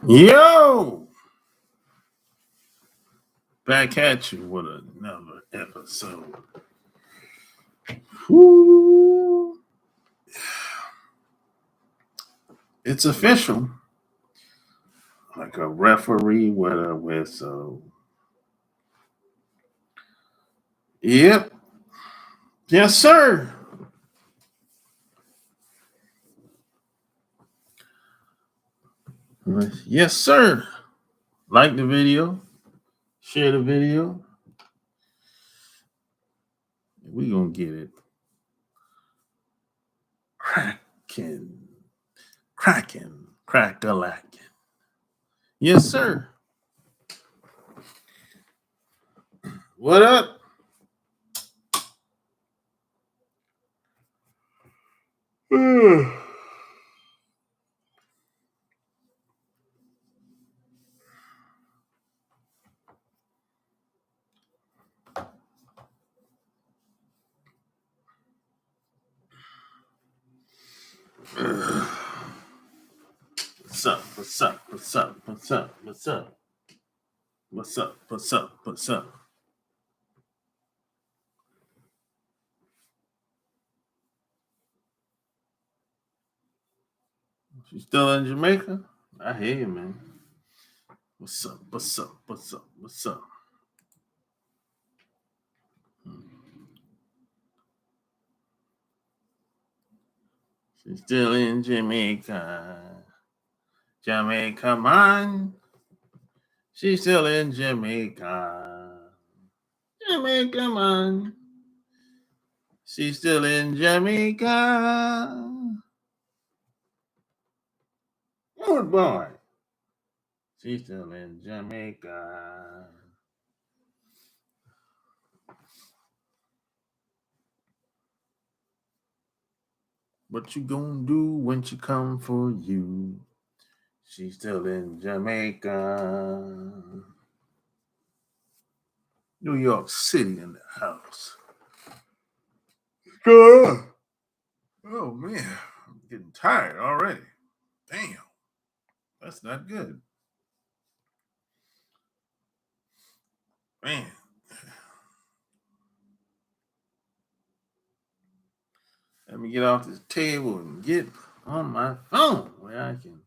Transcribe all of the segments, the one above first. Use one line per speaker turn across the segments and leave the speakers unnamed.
Yo, back at you with another episode. Woo. It's official, like a referee with a whistle. Yep, yes, sir. Yes, sir. Like the video, share the video. We gonna get it cracking, cracking, crack-a-lacking. Yes, sir. What up? What's up? What's up? What's up? What's up? What's up? What's up? What's up? What's up? You still in Jamaica? I hear you, man. What's up? What's up? What's up? What's up? She's still in Jamaica. Jamaica, man. She's still in Jamaica. Jamaica, man. She's still in Jamaica. Good boy. She's still in Jamaica. What you gonna do when she come for you? She's still in Jamaica. New York City in the house. Good. Oh man, I'm getting tired already. Damn, that's not good. Man. Let me get off this table and get on my phone where I can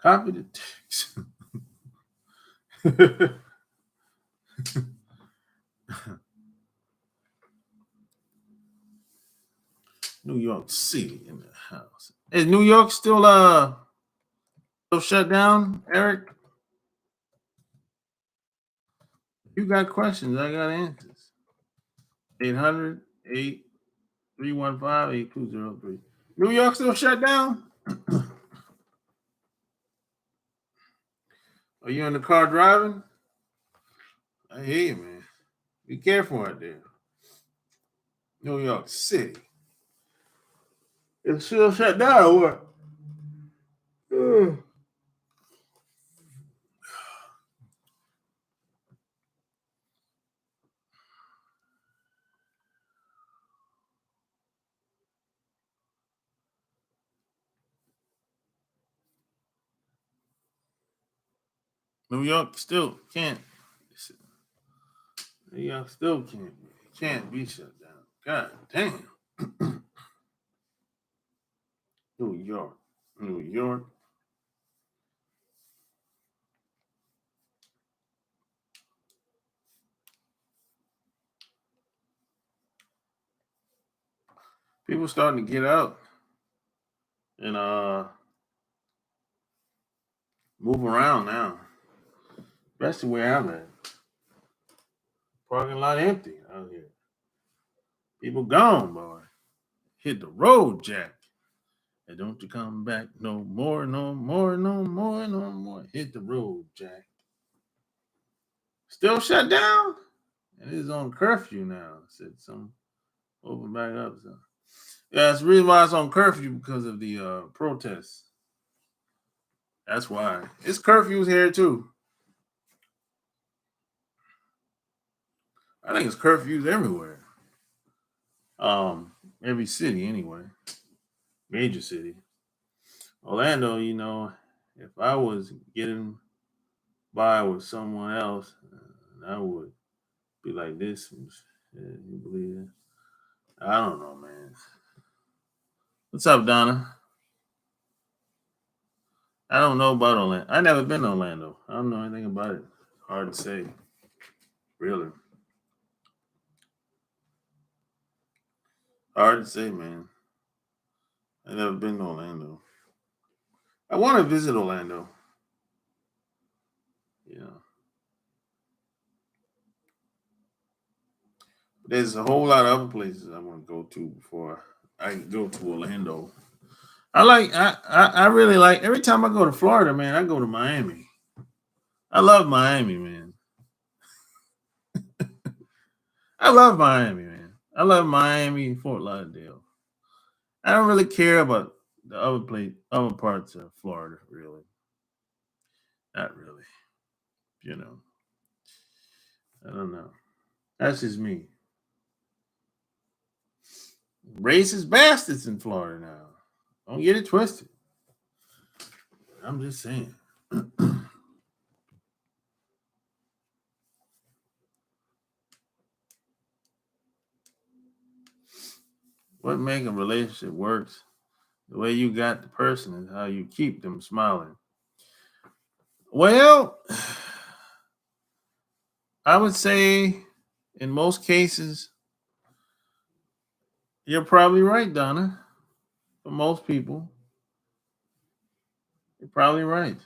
copy the text. New York City in the house. Is New York still shut down, Eric? You got questions, I got answers. 800-8315-8203. New York still shut down? Are you in the car driving? I hear you, man. Be careful out there. New York City. It's still shut down or what? New York still can't. New York still can't be shut down. God damn. New York. New York. People starting to get out and move around now. Especially where I'm at. Parking lot empty out here. People gone, boy. Hit the road, Jack. And don't you come back no more, no more, no more, no more. Hit the road, Jack. Still shut down? It is on curfew now. Said some open back up. So. Yeah, it's the reason why it's on curfew because of the protests. That's why. It's curfews here too. I think it's curfews everywhere. Every city anyway. Major city. Orlando, If I was getting by with someone else, I would be like this. Yeah, you believe it? I don't know, man. What's up, Donna? I don't know about Orlando. I never been to Orlando. I don't know anything about it. Hard to say, really. Hard to say, man. I never been to Orlando. I want to visit Orlando. You know, there's a whole lot of other places I want to go to before I go to Orlando. I really like every time I go to Florida, man, I go to Miami. I love Miami, man. I love Miami, man. I love Miami, Fort Lauderdale. I don't really care about the other parts of Florida, really. Not really. You know, I don't know. That's just me. Racist bastards in Florida now. Don't get it twisted. I'm just saying. What make a relationship works? The way you got the person is how you keep them smiling. Well, I would say in most cases, you're probably right, Donna. For most people, you're probably right.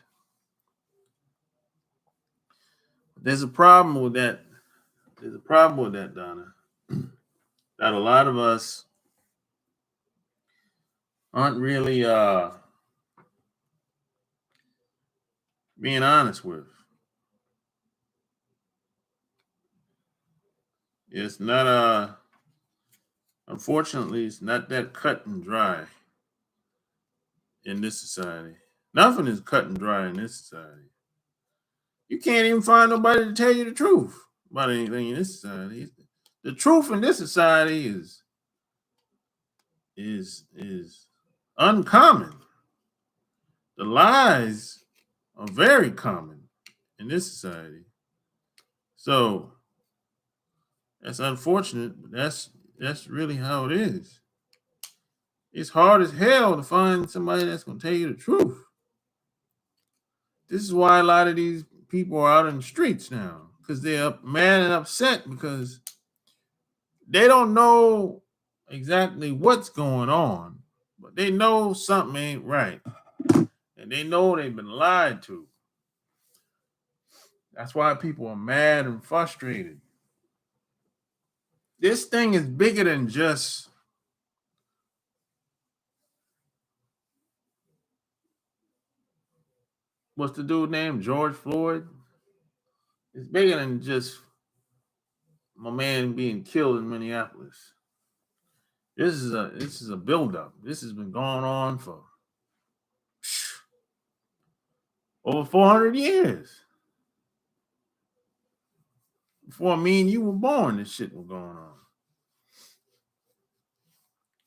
There's a problem with that. There's a problem with that, Donna. That a lot of us aren't really being honest with. It's not unfortunately it's not that cut and dry in this society. Nothing is cut and dry in this society. You can't even find nobody to tell you the truth about anything in this society. The truth in this society is uncommon. The lies are very common in this society. So that's unfortunate, but that's really how it is. It's hard as hell to find somebody that's gonna tell you the truth. This is why a lot of these people are out in the streets now because they're mad and upset because they don't know exactly what's going on, but they know something ain't right, and they know they've been lied to. That's why people are mad and frustrated. This thing is bigger than just what's the dude named George Floyd. It's bigger than just my man being killed in Minneapolis. This is a buildup. This has been going on for over 400 years. Before me and you were born, this shit was going on.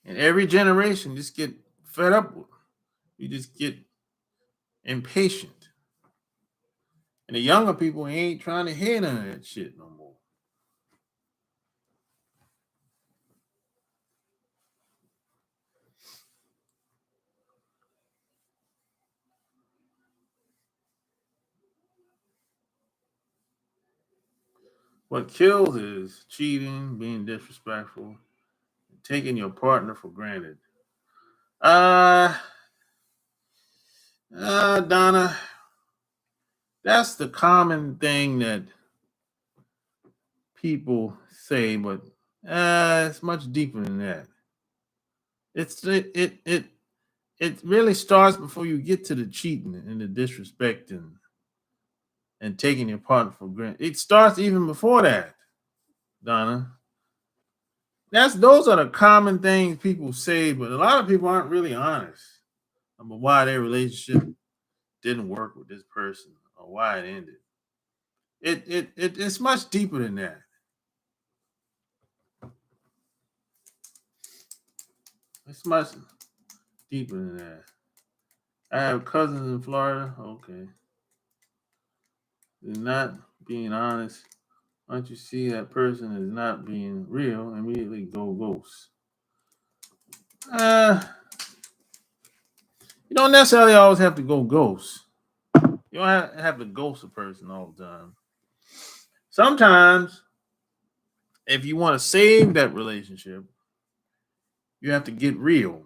And every generation just get fed up with it. You just get impatient. And the younger people ain't trying to hear none of that shit no more. What kills is cheating, being disrespectful, taking your partner for granted. Uh, Donna, that's the common thing that people say, but it's much deeper than that. It really starts before you get to the cheating and the disrespect and taking your partner for granted. It starts even before that, Donna. Those are the common things people say, but a lot of people aren't really honest about why their relationship didn't work with this person or why it ended. It's much deeper than that. It's much deeper than that. I have cousins in Florida. Okay. They're not being honest. Once you see that person is not being real, immediately go ghost. Uh, you don't necessarily always have to go ghost. You don't have to ghost a person all the time. Sometimes, if you want to save that relationship, you have to get real,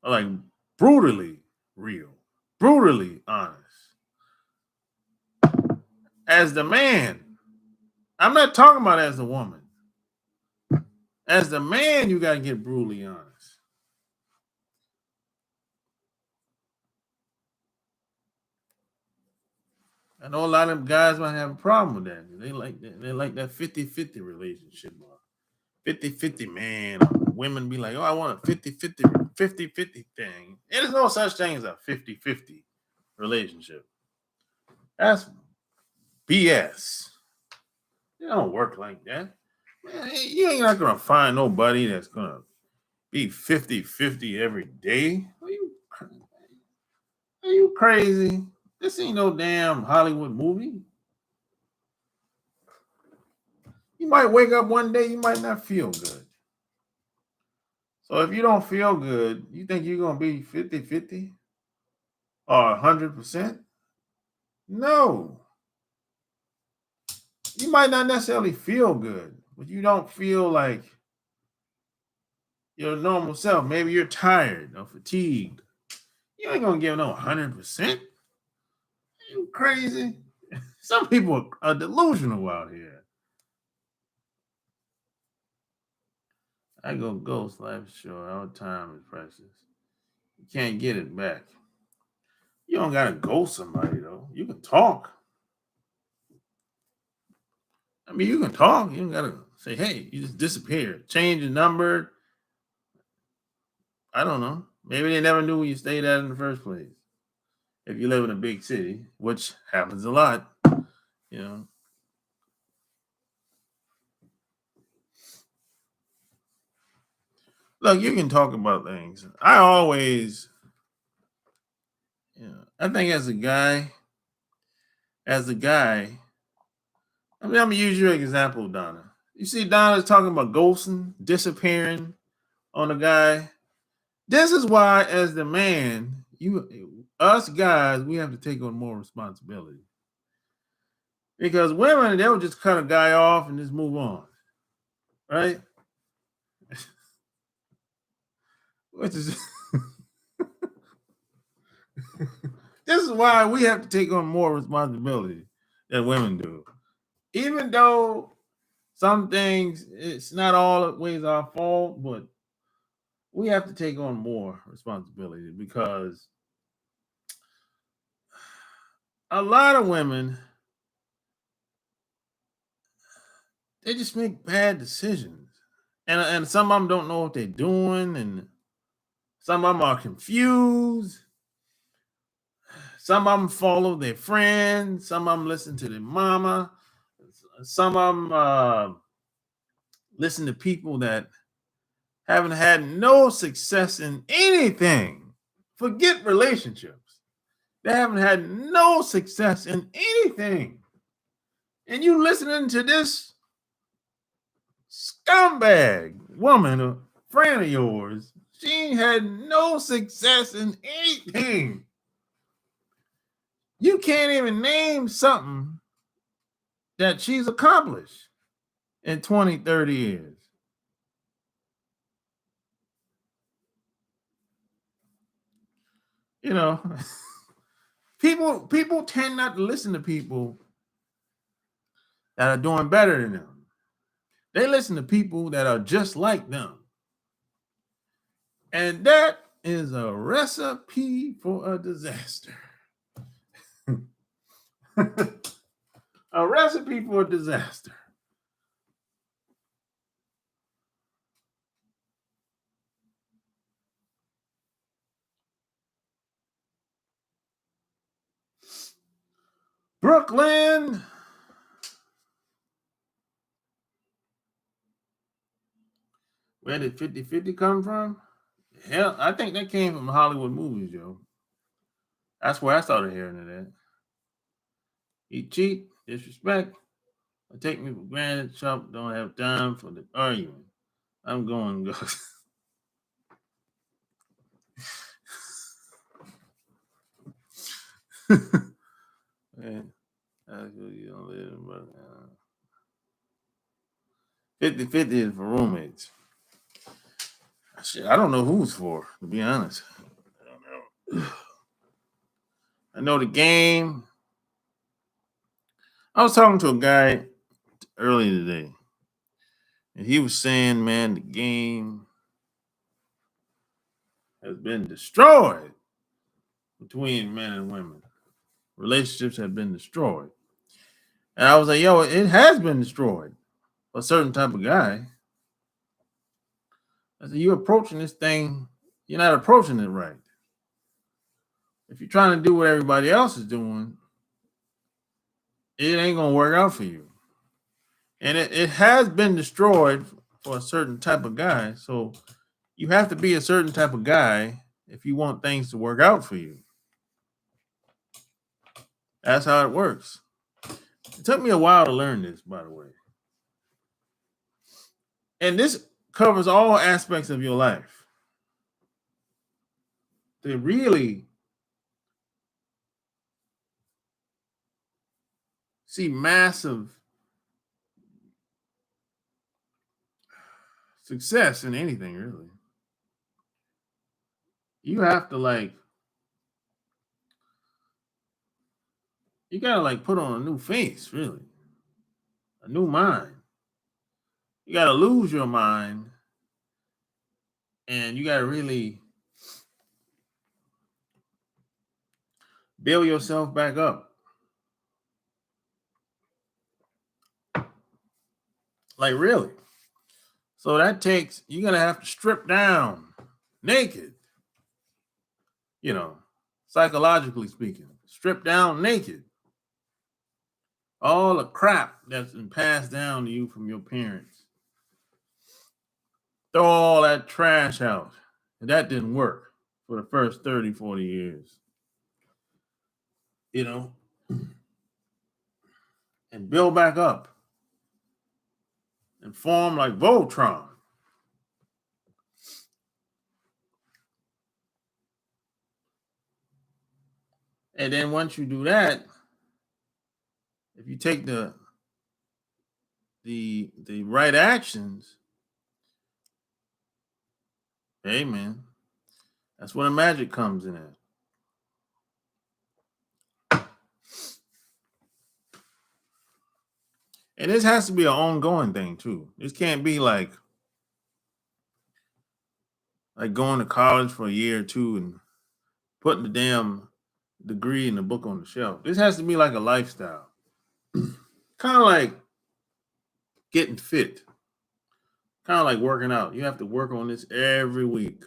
like brutally real, brutally honest. As the man, I'm not talking about as the woman. As the man, you got to get brutally honest. I know a lot of them guys might have a problem with that. They like that 50-50 relationship. 50-50 man. Women be like, oh, I want a 50-50 thing. There's no such thing as a 50-50 relationship. That's BS. It don't work like that. Man, you ain't not gonna find nobody that's gonna be 50-50 every day. Are you crazy? This ain't no damn Hollywood movie. You might wake up one day, you might not feel good. So if you don't feel good, you think you're going to be 50-50 or 100%? No. You might not necessarily feel good, but you don't feel like your normal self. Maybe you're tired or fatigued. You ain't going to give no 100%. Are you crazy? Some people are delusional out here. I go ghost, life is short, our time is precious. You can't get it back. You don't gotta ghost somebody though. You can talk. I mean, you can talk. You don't gotta say, "Hey, you just disappeared." Change your number. I don't know. Maybe they never knew where you stayed at in the first place. If you live in a big city, which happens a lot, you know. Look, you can talk about things. I always, I think as a guy, I mean, I'm gonna use your example, Donna. You see, Donna's talking about ghosting, disappearing on a guy. This is why, as the man, us guys, we have to take on more responsibility. Because women, they'll just cut a guy off and just move on, right? Which is this is why we have to take on more responsibility than women do. Even though some things it's not always our fault, but we have to take on more responsibility because a lot of women they just make bad decisions. And some of them don't know what they're doing, and some of them are confused. Some of them follow their friends. Some of them listen to their mama. Some of them listen to people that haven't had no success in anything. Forget relationships. They haven't had no success in anything. And you listening to this scumbag woman, a friend of yours, she ain't had no success in anything. You can't even name something that she's accomplished in 20, 30 years. You know, people tend not to listen to people that are doing better than them. They listen to people that are just like them. And that is a recipe for a disaster. A recipe for a disaster. Brooklyn. Where did 50-50 come from? Hell, I think that came from Hollywood movies, yo. That's where I started hearing it at. He cheat, disrespect, or take me for granted. Trump don't have time for the argument. I'm going to go. Man, that's what you don't live, but 50-50 is for roommates. Shit, I don't know who's for, to be honest. I don't know. I know the game. I was talking to a guy earlier today, and he was saying, man, the game has been destroyed between men and women. Relationships have been destroyed. And I was like, yo, it has been destroyed for a certain type of guy. I said, you're approaching this thing, you're not approaching it right. If you're trying to do what everybody else is doing, it ain't going to work out for you. And it has been destroyed for a certain type of guy. So you have to be a certain type of guy if you want things to work out for you. That's how it works. It took me a while to learn this, by the way. And this covers all aspects of your life. To really see massive success in anything, really, you have to you gotta put on a new face, really, a new mind. You gotta lose your mind, and you gotta really build yourself back up. Like, really. So that takes, you're gonna have to strip down naked, psychologically speaking, strip down naked. All the crap that's been passed down to you from your parents. Throw all that trash out. And that didn't work for the first 30, 40 years. And build back up and form like Voltron. And then once you do that, if you take the right actions, hey man, that's where the magic comes in at. And this has to be an ongoing thing too. This can't be like going to college for a year or two and putting the damn degree and the book on the shelf. This has to be like a lifestyle. Kind of like getting fit. Kind of like working out. You have to work on this every week,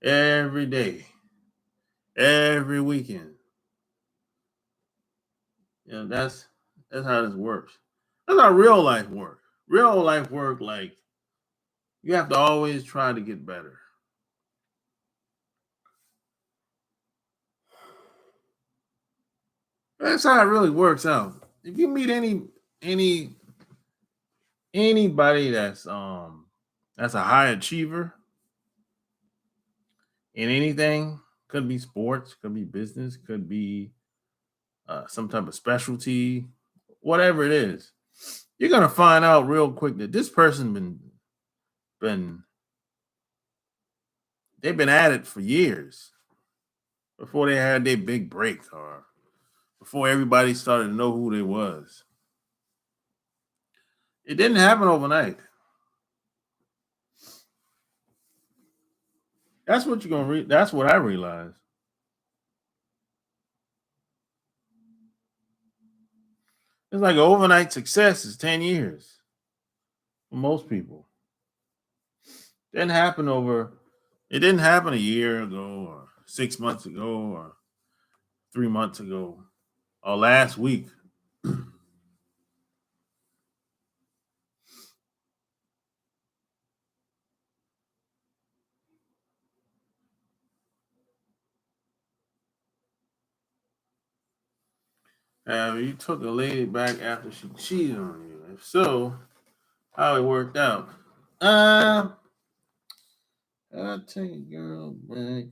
every day, every weekend. That's how this works. That's how real life works. Real life work, like, you have to always try to get better. That's how it really works out. If you meet anybody that's a high achiever in anything, could be sports, could be business, could be some type of specialty, whatever it is, you're gonna find out real quick that this person been they've been at it for years before they had their big break or before everybody started to know who they was. It didn't happen overnight. That's what you're gonna read. That's what I realized. It's like an overnight success is 10 years for most people. Didn't happen over. It didn't happen a year ago or 6 months ago or 3 months ago or last week. Have you took a lady back after she cheated on you? If so, how it worked out? I'll take a girl back.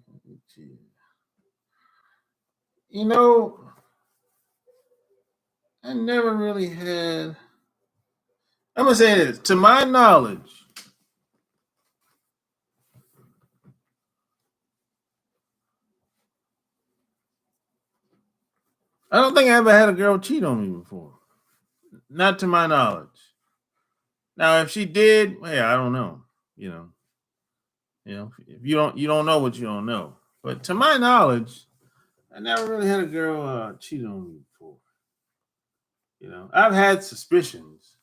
You know, I never really had. I'm gonna say this. To my knowledge, I don't think I ever had a girl cheat on me before. Not to my knowledge. Now, if she did, hey, I don't know. If you don't know what you don't know. But to my knowledge, I never really had a girl cheat on me before. I've had suspicions,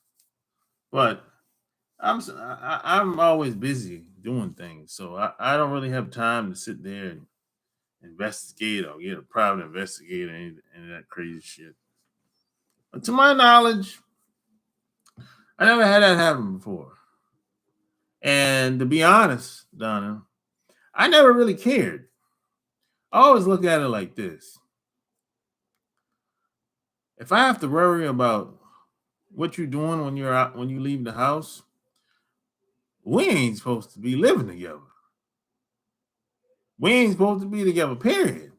but I'm always busy doing things, so I don't really have time to sit there and investigate or get a private investigator and that crazy shit. But to my knowledge, I never had that happen before. And to be honest, Donna, I never really cared. I always look at it like this. If I have to worry about what you're doing when you're out, when you leave the house, we ain't supposed to be living together. We ain't supposed to be together, period.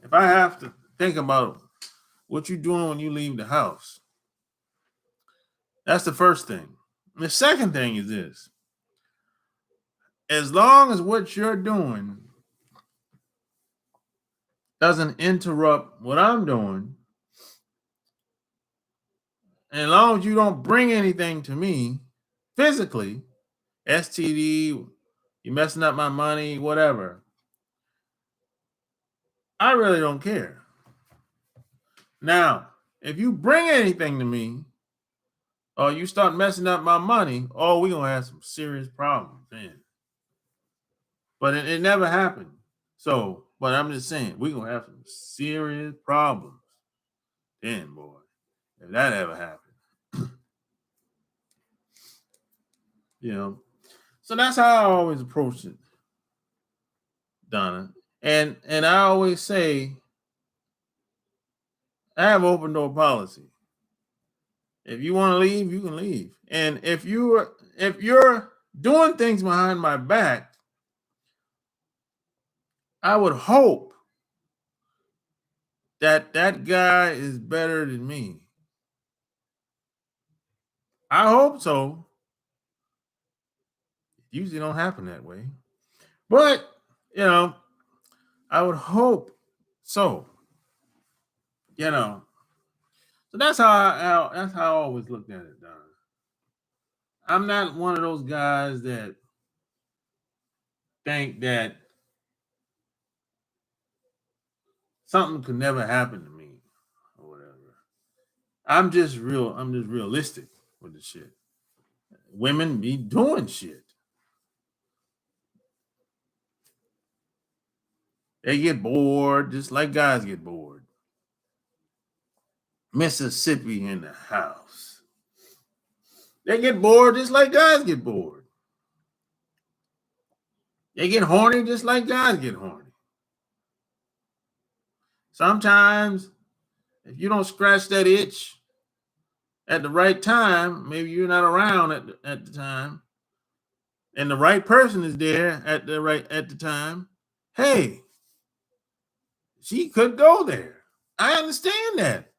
If I have to think about what you're doing when you leave the house, that's the first thing. And the second thing is this. As long as what you're doing doesn't interrupt what I'm doing, and as long as you don't bring anything to me physically, STD, you messing up my money, whatever, I really don't care. Now, if you bring anything to me or you start messing up my money, oh, we're going to have some serious problems then. But it never happened. So, but I'm just saying, we're going to have some serious problems then, boy, if that ever happened. So that's how I always approach it, Donna. And I always say, I have open door policy. If you want to leave, you can leave. And if you're doing things behind my back, I would hope that guy is better than me. I hope so. It usually don't happen that way. But, I would hope so. So that's how I always looked at it, Don. I'm not one of those guys that think that something could never happen to me or whatever. I'm just realistic with the shit. Women be doing shit. They get bored just like guys get bored. Mississippi in the house. They get bored just like guys get bored. They get horny just like guys get horny. Sometimes, if you don't scratch that itch at the right time, maybe you're not around at the time, and the right person is there at the time. Hey, she could go there. I understand that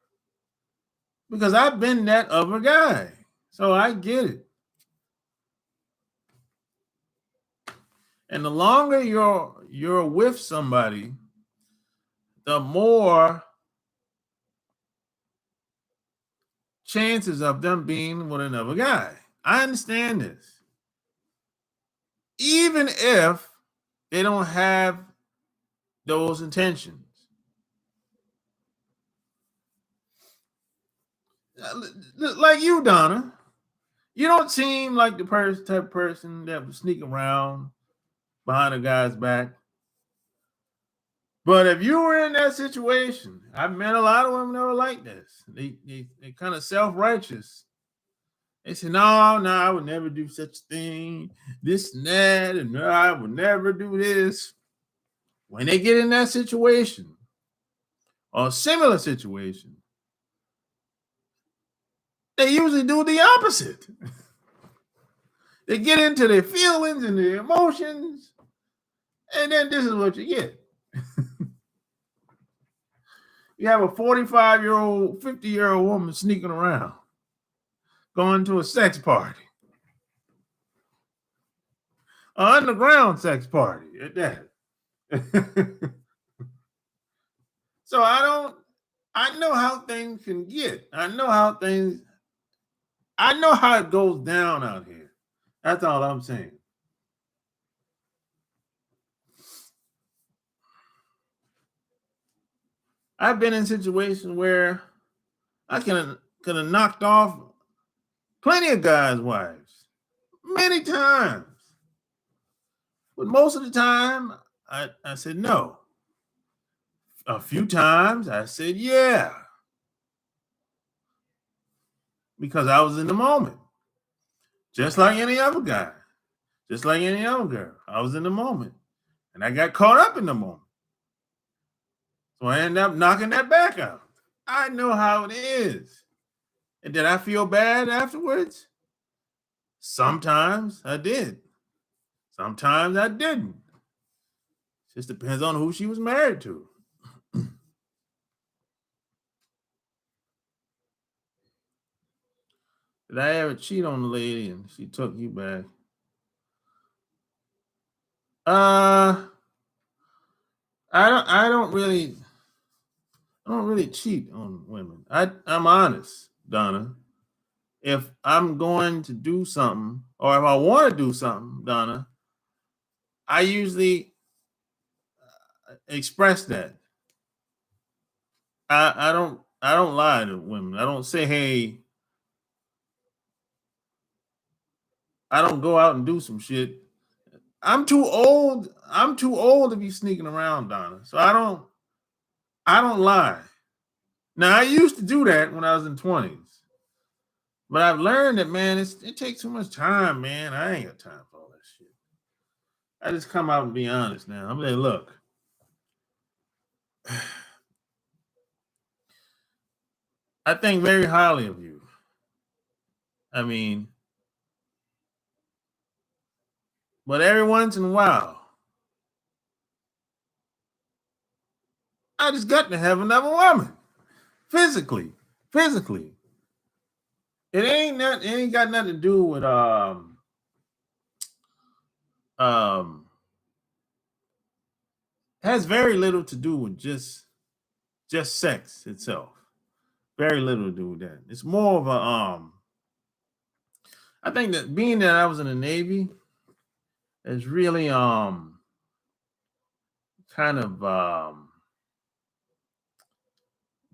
because I've been that other guy, so I get it. And the longer you're with somebody, the more chances of them being with another guy. I understand this. Even if they don't have those intentions. Like you, Donna. You don't seem like the type of person that would sneak around behind a guy's back. But if you were in that situation, I've met a lot of women that were like this. They kind of self-righteous. They say, no, I would never do such a thing, this and that, and no, I would never do this. When they get in that situation or a similar situation, They usually do the opposite. They get into their feelings and their emotions, and then this is what you get. You have a 45-year-old, 50-year-old woman sneaking around, going to a sex party, an underground sex party at that. So I know how things can get. I know how it goes down out here. That's all I'm saying. I've been in situations where I could have knocked off plenty of guys' wives many times. But most of the time, I said no. A few times I said yeah, because I was in the moment, just like any other guy, just like any other girl. I was in the moment, and I got caught up in the moment. So I ended up knocking that back out. I know how it is. And did I feel bad afterwards? Sometimes I did. Sometimes I didn't. Just depends on who she was married to. Did I ever cheat on the lady and she took you back? Uh I don't really cheat on women. I'm honest, Donna. If I'm going to do something or if I want to do something, Donna, I usually express that. I don't lie to women. I don't say, hey, I don't go out and do some shit. I'm too old. I'm too old to be sneaking around, Donna. So I don't lie. Now I used to do that when I was in 20s. But I've learned that, man, it takes too much time, man. I ain't got time for all that shit. I just come out and be honest now. I'm like, look, I think very highly of you. I mean, but every once in a while, I just got to have another woman. Physically. Physically. It ain't got nothing to do with um has very little to do with just sex itself. Very little to do with that. It's more of a I think that being that I was in the Navy is really kind of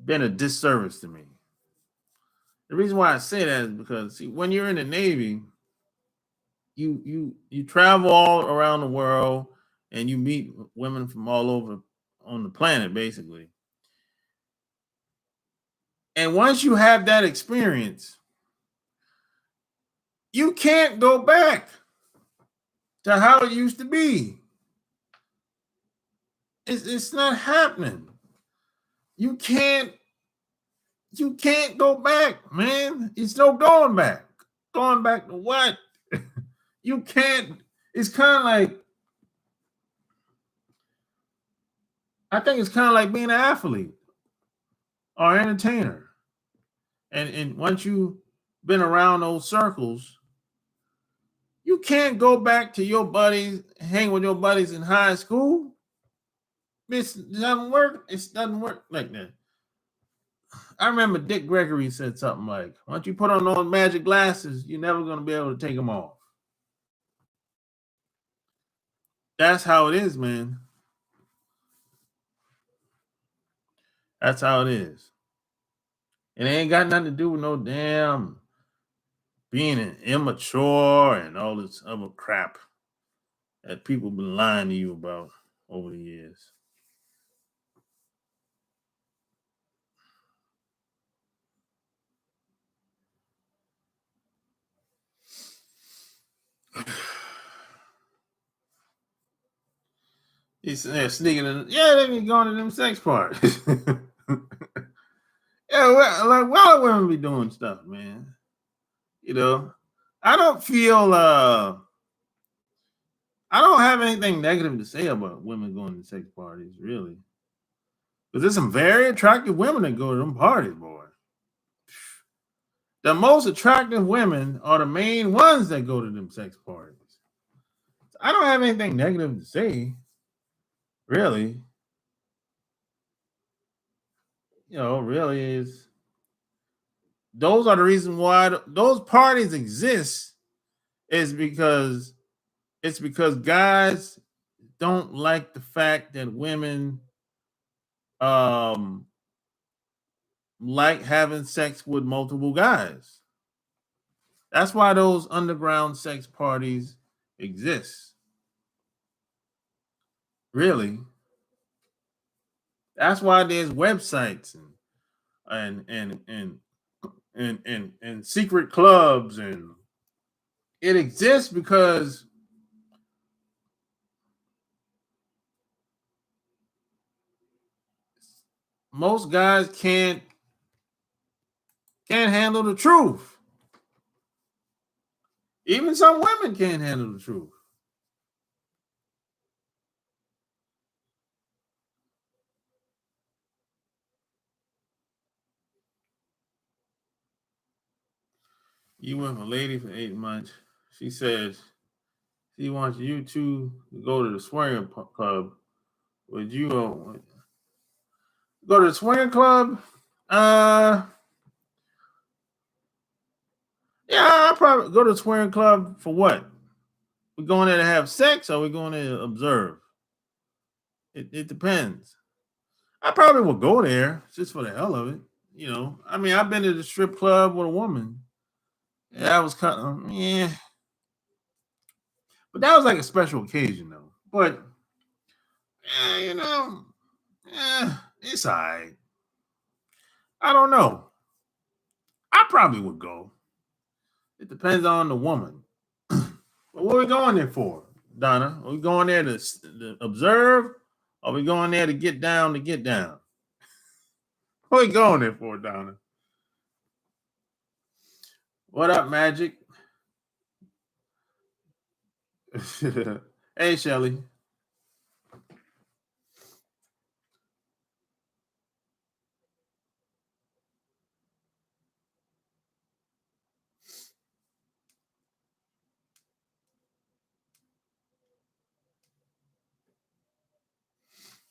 been a disservice to me. The reason why I say that is because see, when you're in the Navy, you travel all around the world and you meet women from all over on the planet, basically. And once you have that experience, you can't go back to how it used to be. It's not happening. You can't go back, man. It's no going back. Going back to what? You can't. It's kind of like I think it's kind of like being an athlete or entertainer. And once you've been around those circles, you can't go back to your buddies, hang with your buddies in high school. It doesn't work. It doesn't work like that. I remember Dick Gregory said something like, once you put on those magic glasses, you're never going to be able to take them off. That's how it is, man. That's how it is. And it ain't got nothing to do with no damn being immature and all this other crap that people been lying to you about over the years. He's sneaking in. Yeah, they be going to them sex parties. Yeah, well, like why do women be doing stuff, man? You know, I don't feel I don't have anything negative to say about women going to sex parties, really. Because there's some very attractive women that go to them parties, boy. The most attractive women are the main ones that go to them sex parties. I don't have anything negative to say, really. Really is those are the reason why those parties exist is because it's because guys don't like the fact that women um like having sex with multiple guys. That's why those underground sex parties exist. Really. That's why there's websites and secret clubs, and it exists because most guys can't handle the truth. Even some women can't handle the truth. You went with a lady for 8 months. She says she wants you two to go to the swinger club. Would you go to the swinger club? Uh, yeah, I'll probably go to the swinger club for what? We going there to have sex or we going there to observe? It depends. I probably will go there just for the hell of it. I mean, I've been to the strip club with a woman. Yeah, that was kind of yeah, but that was like a special occasion though. But eh, you know, it's alright. I don't know. I probably would go. It depends on the woman. But what are we going there for, Donna? Are we going there to observe? Or are we going there to get down to get down? What are we going there for, Donna? What up, Magic? Hey, Shelly.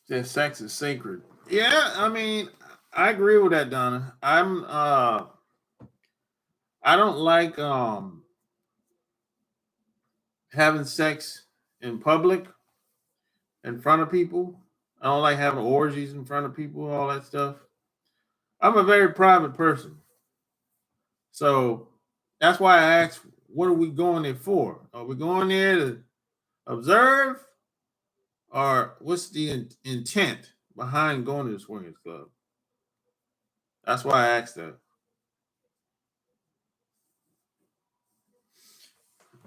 That sex is sacred. Yeah, I mean, I agree with that, Donna. I don't like having sex in public in front of people. I don't like having orgies in front of people, all that stuff. I'm a very private person. So that's why I asked, what are we going there for? Are we going there to observe, or what's the intent behind going to the swingers club? That's why I asked that.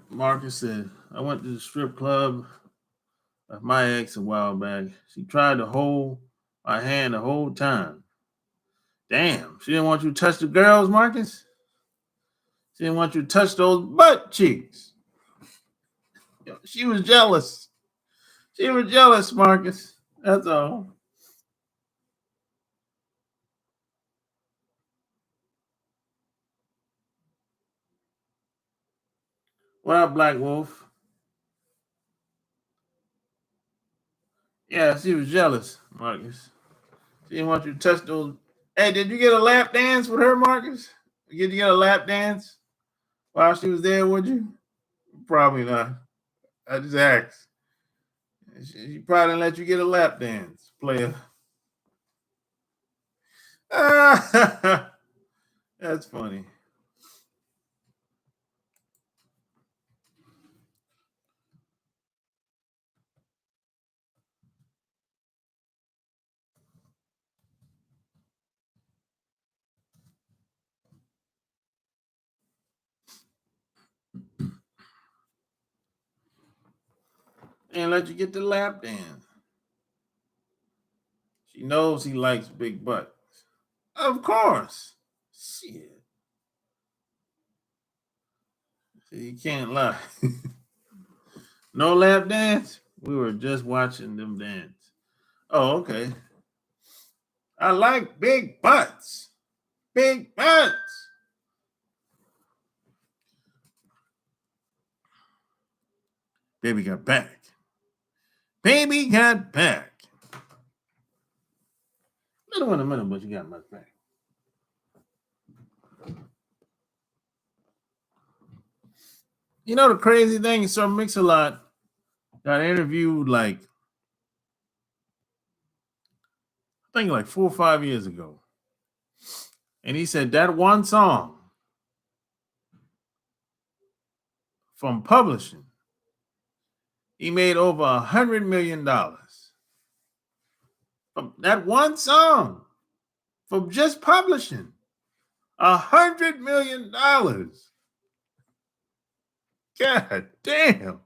Marcus said, I went to the strip club of my ex a while back. She tried to hold my hand the whole time. Damn, she didn't want you to touch the girls, Marcus? She didn't want you to touch those butt cheeks. She was jealous. She was jealous, Marcus. That's all. What up, Black Wolf? Yeah, she was jealous, Marcus. She didn't want you to touch those. Hey, did you get a lap dance with her, Marcus? Did you get a lap dance while she was there, would you? Probably not. I just asked. She probably didn't let you get a lap dance, player. That's funny. And let you get the lap dance. She knows he likes big butts. Of course. Shit. You can't lie. No lap dance? We were just watching them dance. Oh, okay. I like big butts. Big butts. Baby got back. Baby got back. Little in a minute, but you got much back. You know the crazy thing, Sir Mix-a-Lot got interviewed like I think like 4 or 5 years ago. And he said that one song from publishing, he made over $100 million. From that one song, from just publishing. $100 million. God damn.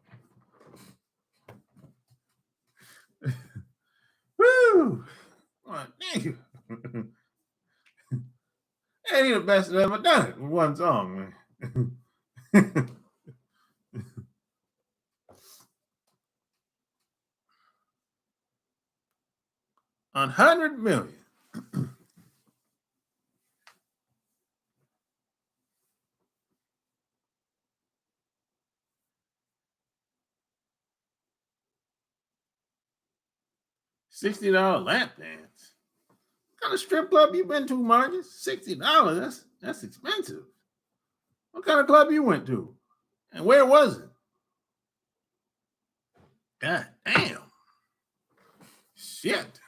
Woo. Oh, thank you. Ain't he the best that ever done it with one song, man. 100 million. $60 lap dance. What kind of strip club you been to, Marcus? $60. That's expensive. What kind of club you went to? And where was it? God damn. Shit.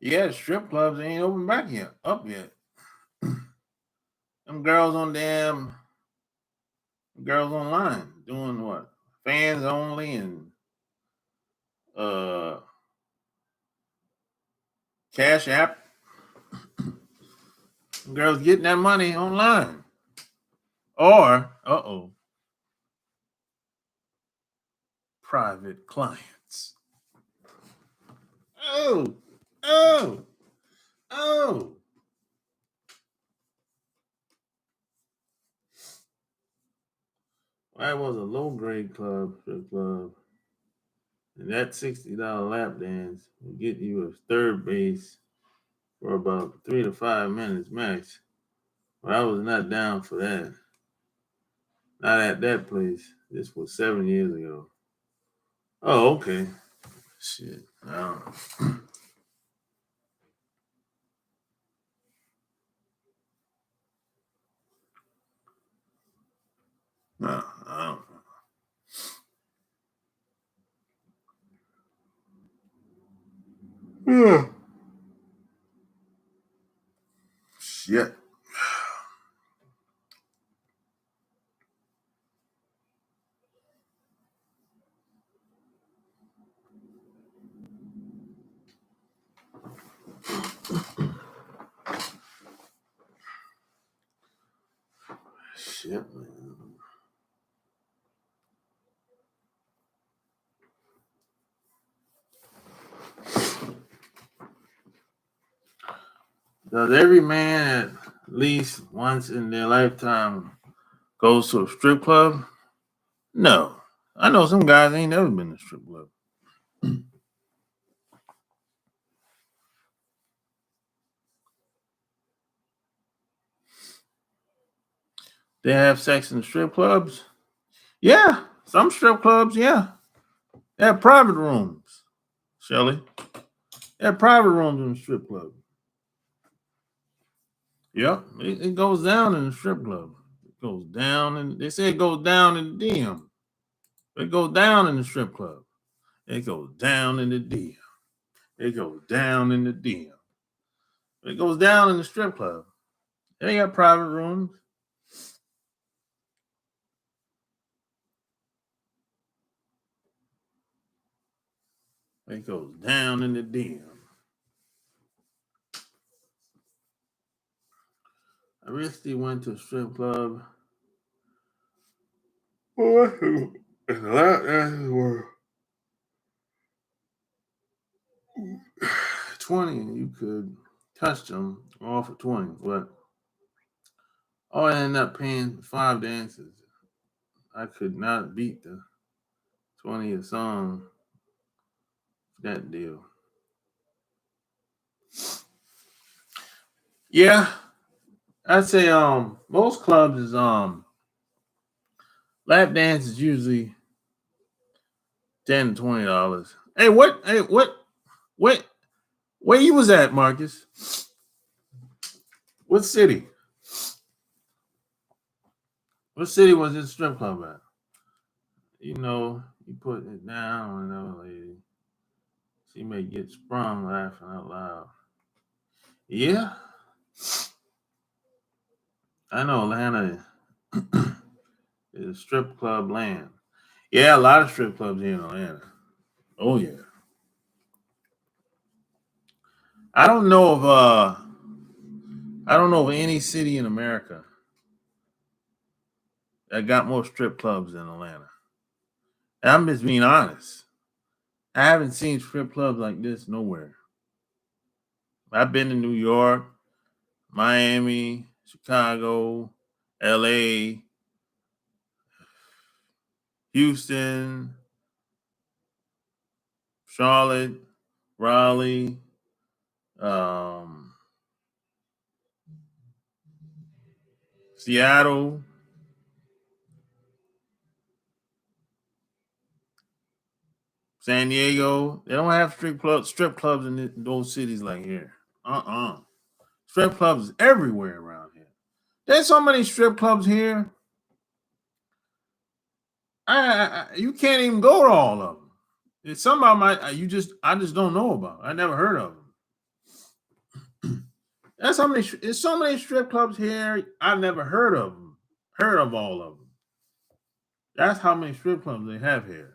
Yeah, strip clubs ain't open back yet. Up yet. Them girls on girls online doing what? Fans only and uh Cash App. Girls getting that money online. Or private clients. Oh, oh, oh. That was a low grade strip club. And that $60 lap dance will get you a third base for about 3 to 5 minutes max. But I was not down for that. Not at that place. This was 7 years ago. Oh, okay. Shit. I don't know. No, I don't know. Yeah. Shit. Shit, man. Does every man at least once in their lifetime goes to a strip club? No. I know some guys ain't never been to a strip club. They have sex in strip clubs? Yeah. Some strip clubs, yeah. They have private rooms, Shelly. They have private rooms in the strip club. Yep. It goes down in the strip club. It goes down and they say it goes down in the DM. It goes down in the strip club. It goes down in the DM. It goes down in the DM. It goes down in the strip club. They got private rooms. It goes down in the DM. I recently went to a strip club. And a lot were 20, and you could touch them all for 20. But I ended up paying 5 dances. I could not beat the 20th song for that deal. Yeah, I'd say most clubs is lap dance is usually $10 to $20. What where you was at, Marcus? What city? What city was this strip club at? You know, you put it down and that lady. She may get sprung laughing out loud. Yeah, I know Atlanta is strip club land. Yeah, a lot of strip clubs here in Atlanta. Oh yeah. I don't know of I don't know of any city in America that got more strip clubs than Atlanta. And I'm just being honest. I haven't seen strip clubs like this nowhere. I've been to New York, Miami, Chicago, LA, Houston, Charlotte, Raleigh, um, Seattle, San Diego. They don't have strip clubs in those cities like here. Strip clubs everywhere around here. There's so many strip clubs here. You can't even go to all of them. It's some of them I just don't know about. I never heard of them. There's so many strip clubs here. I've never heard of them. Heard of all of them. That's how many strip clubs they have here.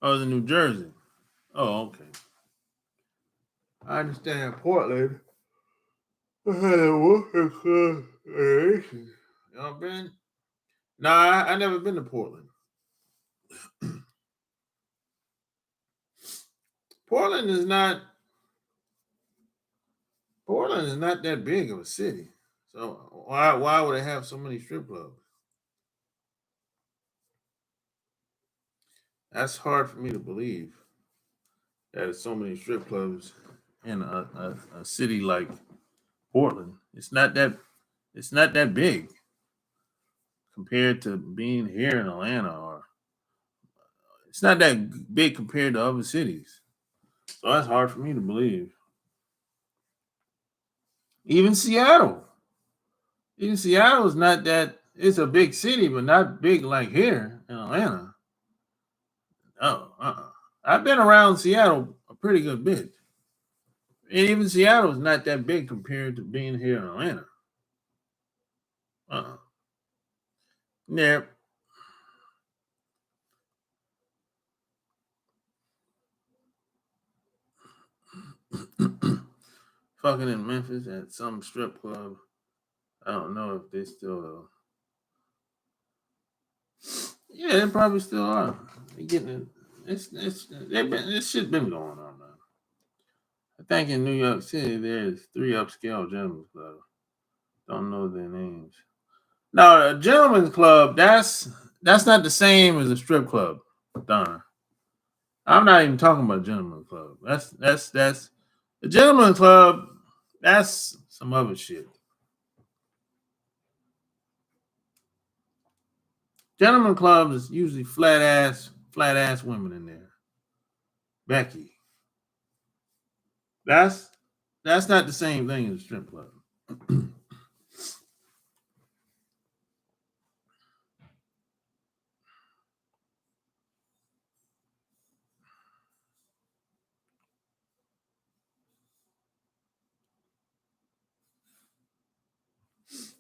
Oh, the New Jersey. Oh, okay. I understand Portland. I had a walking club. Y'all been? Nah, I never been to Portland. Portland is not Portland is not that big of a city. So why would it have so many strip clubs? That's hard for me to believe that there's so many strip clubs in a city like Portland. It's not that big compared to being here in Atlanta, or it's not that big compared to other cities. So that's hard for me to believe. Even Seattle. Even Seattle is not that. It's a big city, but not big like here in Atlanta. Oh, I've been around Seattle a pretty good bit. And even Seattle is not that big compared to being here in Atlanta. Uh-uh. Yeah. Fucking in Memphis at some strip club. I don't know if they still. Yeah, they probably still are. They getting it. This shit been going on now. I think in New York City there's 3 upscale gentlemen's clubs. Don't know their names. Now, a gentleman's club, that's not the same as a strip club, Donna. I'm not even talking about gentleman's club. That's the gentleman's club. That's some other shit. Gentleman club is usually flat ass women in there. Becky. That's not the same thing as a strip club.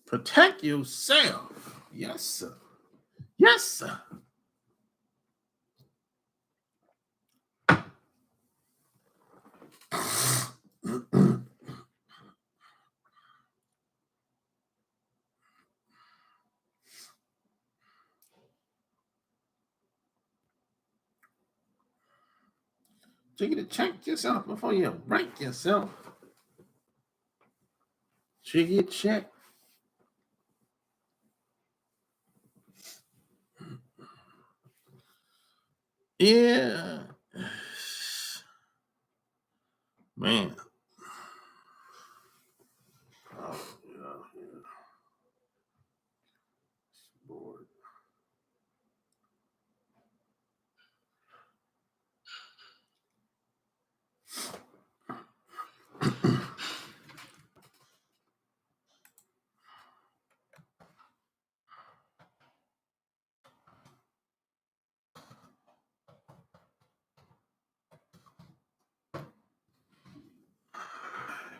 Protect yourself. Yes, sir. Yes, sir. Take it to check yourself before you break yourself. Check it, check. Yeah. Man. Oh, yeah. Bored.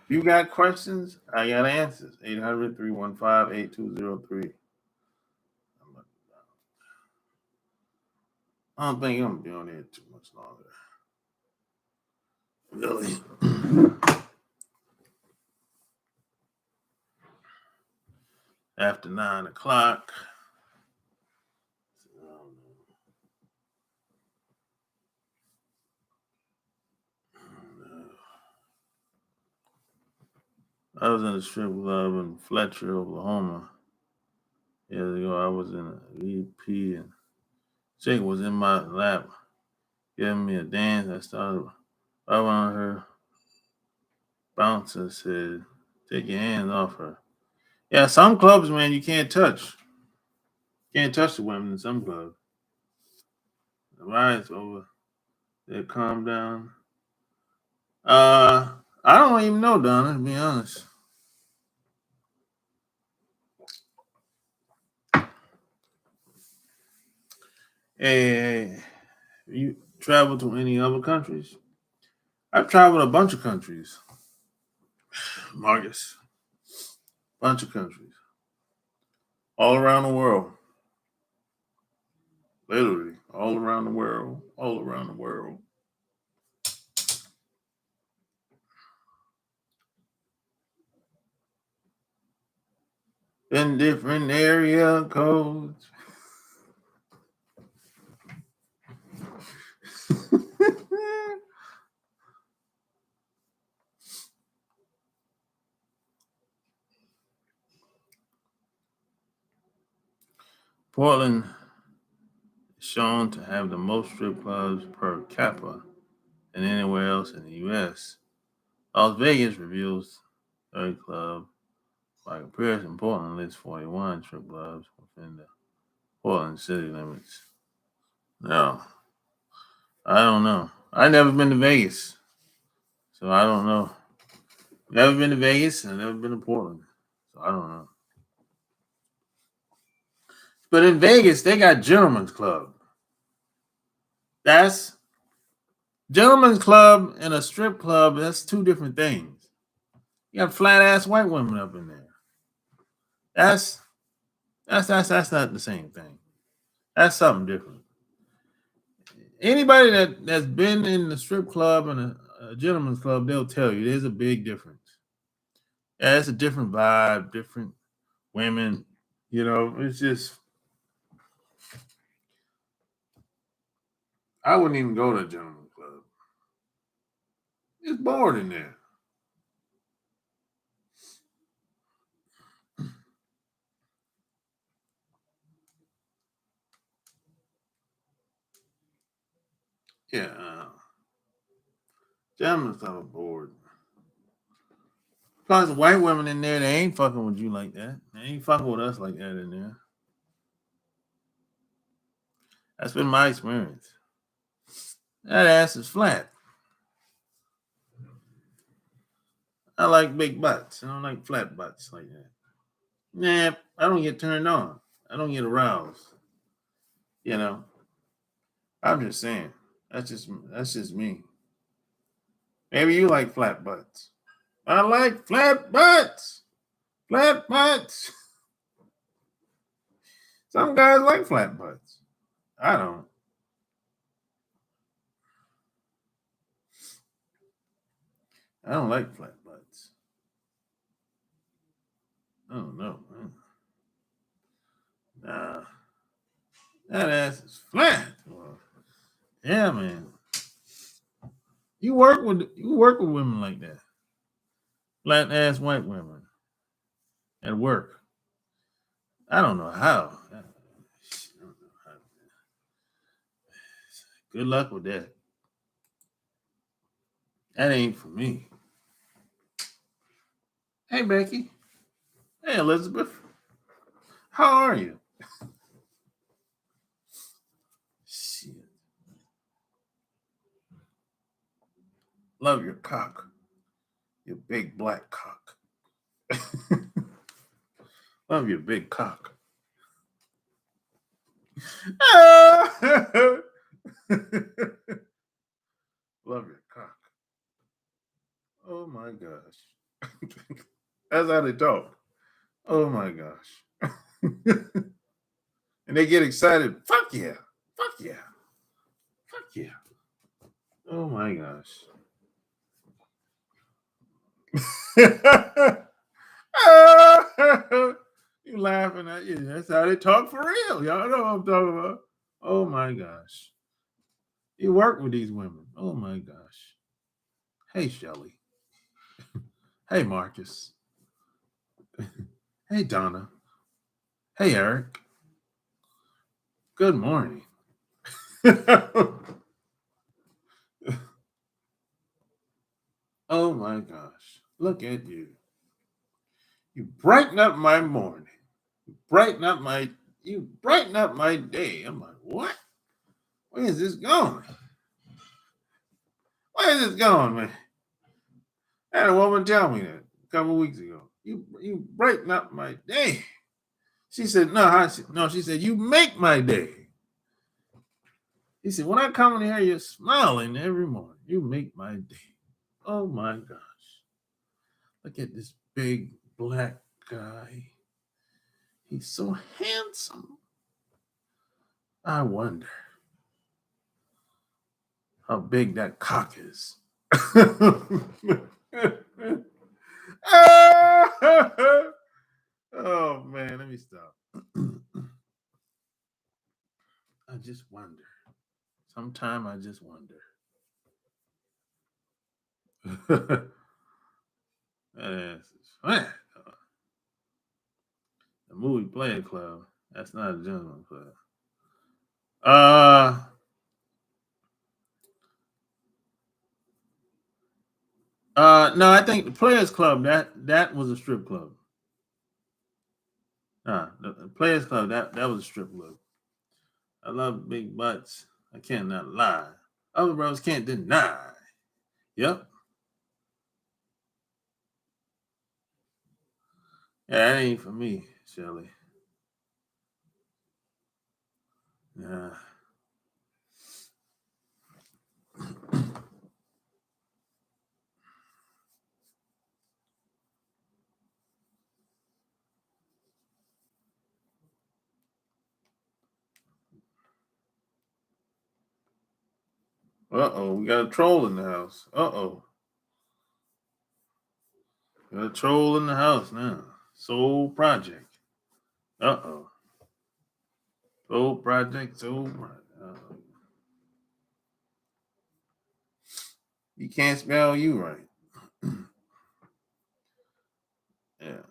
If you got questions, I got answers. 800-315-8203. I don't think I'm doing it too much longer. Really. After 9 o'clock. I was in a strip club in Fletcher, Oklahoma. Years ago, I was in a VP and chick was in my lap giving me a dance. I started rubbing on her. Bouncer said, "Take your hands off her." Yeah, some clubs, man, you can't touch. Can't touch the women in some clubs. The riot's over. They calm down. I don't even know, Donna, to be honest. Hey, you travel to any other countries? I've traveled a bunch of countries, Marcus. Bunch of countries. All around the world. Literally. All around the world. All around the world. In different area codes. Portland is shown to have the most strip clubs per capita than anywhere else in the U.S. Las Vegas reveals third club. By comparison, Portland lists 41 strip clubs within the Portland city limits. No, I don't know. I've never been to Vegas, so I don't know. Never been to Vegas and never been to Portland, so I don't know. But in Vegas, they got Gentlemen's Club. That's Gentlemen's Club and a strip club. That's two different things. You got flat ass white women up in there. That's not the same thing. That's something different. Anybody that's been in the strip club and a gentleman's club, they'll tell you there's a big difference. Yeah, it's a different vibe, different women. You know, it's just I wouldn't even go to a gentleman's club. It's bored in there. Yeah, gentlemen's club are bored. Plus, white women in there, they ain't fucking with you like that. They ain't fucking with us like that in there. That's been my experience. That ass is flat. I like big butts. I don't like flat butts like that. Nah, I don't get turned on. I don't get aroused. You know, I'm just saying. That's just me. Maybe you like flat butts. I like flat butts. Flat butts. Some guys like flat butts. I don't. I don't like flat butts. I don't know, man. Nah, that ass is flat. Well, yeah, man. You work with women like that. Flat ass white women at work. I don't know how. Good luck with that. That ain't for me. Hey, Becky. Hey, Elizabeth. How are you? Shit. Love your cock. Your big black cock. Love your big cock. Love your cock. Oh my gosh. That's how they talk. Oh my gosh. And they get excited. Fuck yeah. Fuck yeah. Fuck yeah. Oh my gosh. You laughing at you. That's how they talk for real. Y'all know what I'm talking about. Oh my gosh. You work with these women. Oh my gosh. Hey, Shelly. Hey, Marcus. Hey, Donna. Hey, Eric. Good morning. Oh my gosh. Look at you. You brighten up my morning. You brighten up my day. I'm like, what? Where is this going? Where is this going, man? I had a woman tell me that a couple weeks ago. You brighten up my day. She said, no, she said, you make my day. He said, when I come in here, you're smiling every morning. You make my day. Oh my gosh. Look at this big black guy. He's so handsome. I wonder how big that cock is. Oh man, let me stop. I just wonder. Sometime I just wonder. That's fine. The movie Player Club. That's not a gentleman club. No, I think the Players Club that was a strip club. The Players Club that was a strip club. I love big butts. I cannot lie. Other brothers can't deny. Yep. Yeah, that ain't for me, Shelly. Yeah. Uh-oh, we got a troll in the house. Uh-oh. Got a troll in the house now. Soul Project. Uh-oh. Soul Project. Uh-oh. You can't spell you right. Yeah.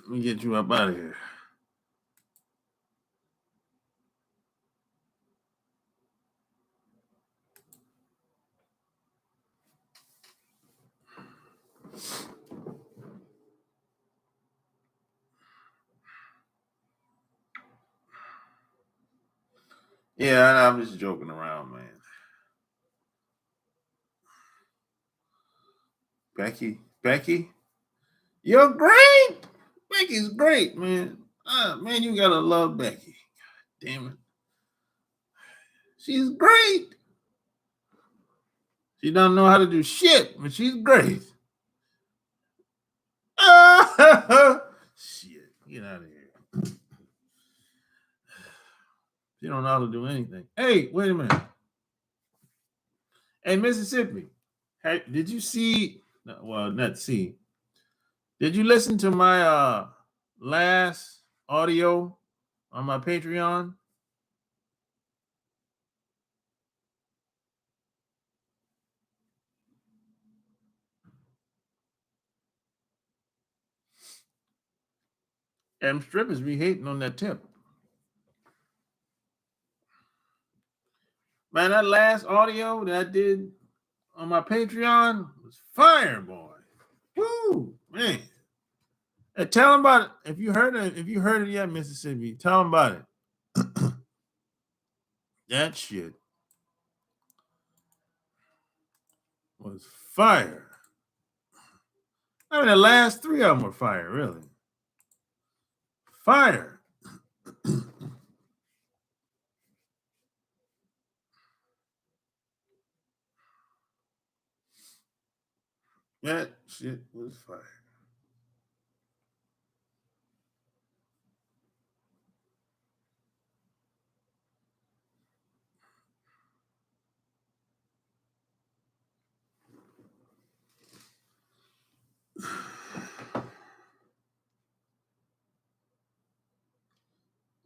Let me get you up out of here. Yeah, I'm just joking around, man. Becky, you're great. Becky's great, man. Man, you gotta love Becky. God damn it. She's great. She doesn't know how to do shit, but she's great. Shit, get out of here. You don't know how to do anything. Hey, wait a minute. Hey, Mississippi. Hey, did you see? Well, not see. Did you listen to my last audio on my Patreon? Them strippers be hating on that tip. Man, that last audio that I did on my Patreon was fire, boy. Woo, man. Hey, tell them about it. If you heard it yet, Mississippi, tell them about it. That shit was fire. I mean, the last three of them were fire, really. Fire. That shit was fire.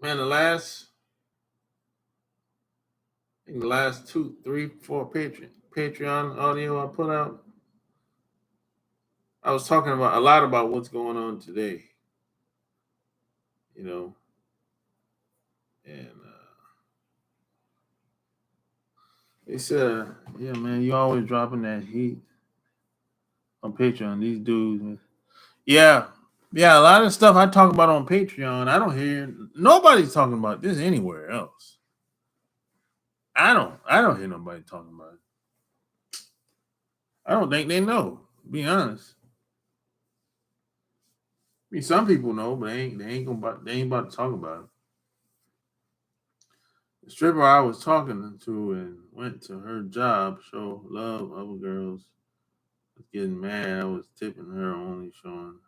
Man, the last two, three, four Patreon audio I put out, I was talking about a lot about what's going on today, you know, and they said, yeah, man, you always dropping that heat on Patreon. These dudes, man. Yeah, yeah, a lot of stuff I talk about on Patreon, I don't hear nobody's talking about this anywhere else. I don't hear nobody talking about it. I don't think they know, to be honest. I mean, some people know, but they ain't about to talk about it. The stripper I was talking to and went to her job show love other girls was getting mad. I was tipping her, only showing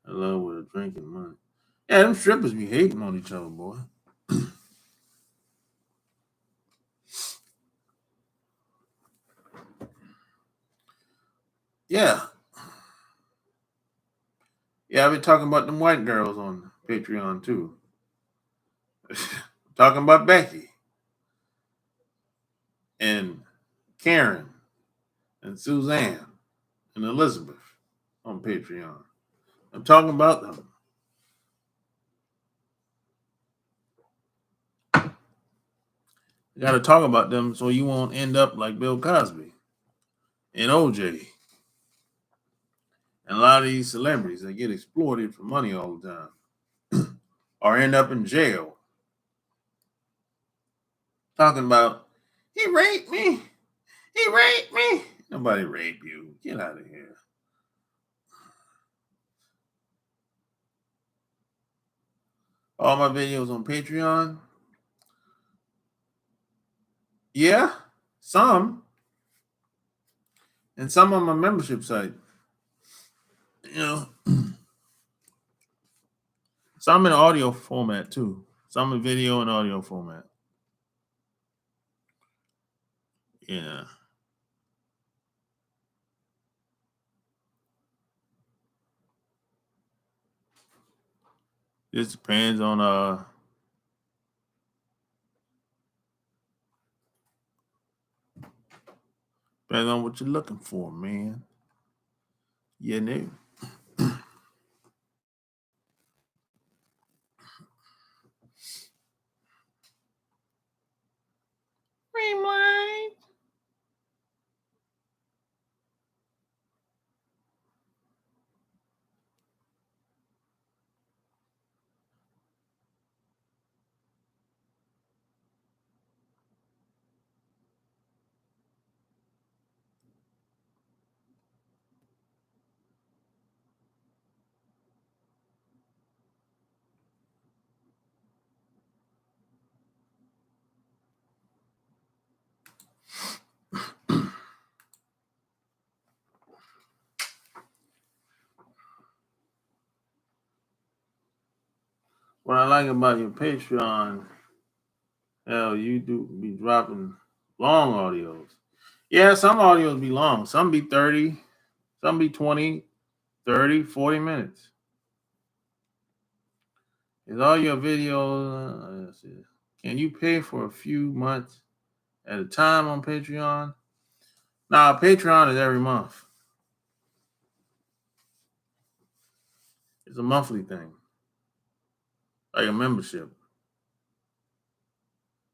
her love with a drink and money. Yeah, them strippers be hating on each other, boy. Yeah. Yeah, I've been talking about them white girls on Patreon too. Talking about Becky and Karen and Suzanne and Elizabeth on Patreon. I'm talking about them. You got to talk about them so you won't end up like Bill Cosby and OJ and a lot of these celebrities that get exploited for money all the time or end up in jail. Talking about, he raped me. He raped me. Nobody raped you. Get out of here. All my videos on Patreon. Yeah, some. And some on my membership site. You know, some in audio format too. Some in video and audio format. Yeah. This depends on what you're looking for, man. You know. Rewind. What I like about your Patreon Hell, you do be dropping long audios. Yeah, some audios be long. Some be 30, some be 20, 30, 40 minutes. Is all your videos, let's see. Can you pay for a few months at a time on Patreon? Nah, Patreon is every month. It's a monthly thing, like a membership.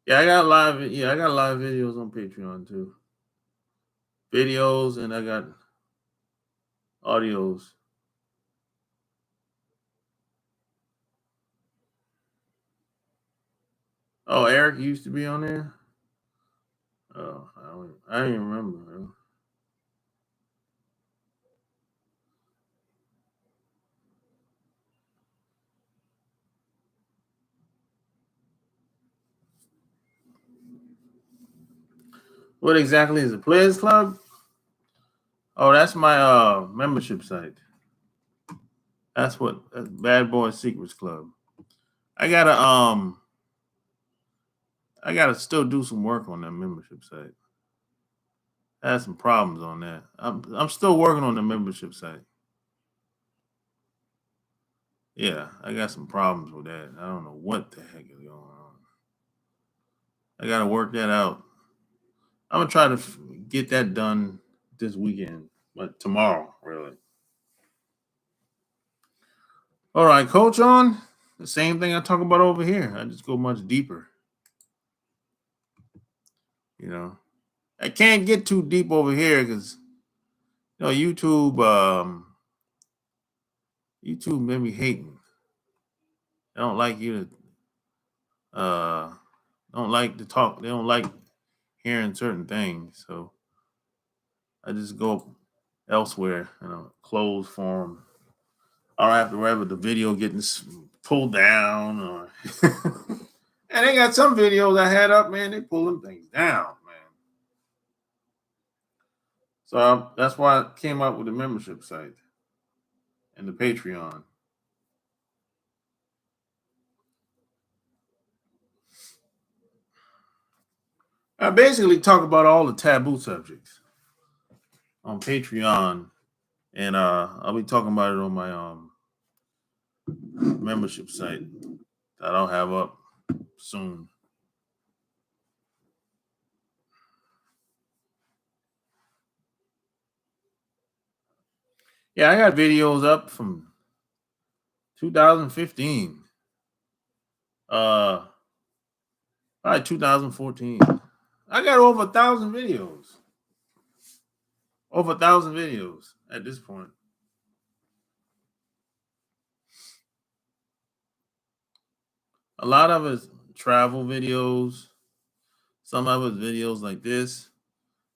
Yeah, I got live. Yeah, I got live videos on Patreon too. Videos, and I got audios. Oh, Eric used to be on there. Oh, I don't even remember. What exactly is a Players Club? Oh, that's my membership site. That's what Bad Boy Secrets Club. I gotta still do some work on that membership site. I had some problems on that. I'm still working on the membership site. Yeah, I got some problems with that. I don't know what the heck is going on. I gotta work that out. I'm gonna try to get that done this weekend, but tomorrow, really. All right, Coach on. The same thing I talk about over here. I just go much deeper. You know, I can't get too deep over here because YouTube. YouTube made me hating. They don't like you to. Don't like to talk. They don't like hearing certain things. So I just go elsewhere in a closed form. Or after wherever the video getting pulled down, or and they got some videos I had up, man. They pulling things down, man. So that's why I came up with the membership site and the Patreon. I basically talk about all the taboo subjects on Patreon, and I'll be talking about it on my membership site that I'll have up soon. Yeah, I got videos up from 2015. Probably 2014. I got over 1,000 videos. Over 1,000 videos at this point. A lot of it's travel videos. Some of it's videos like this.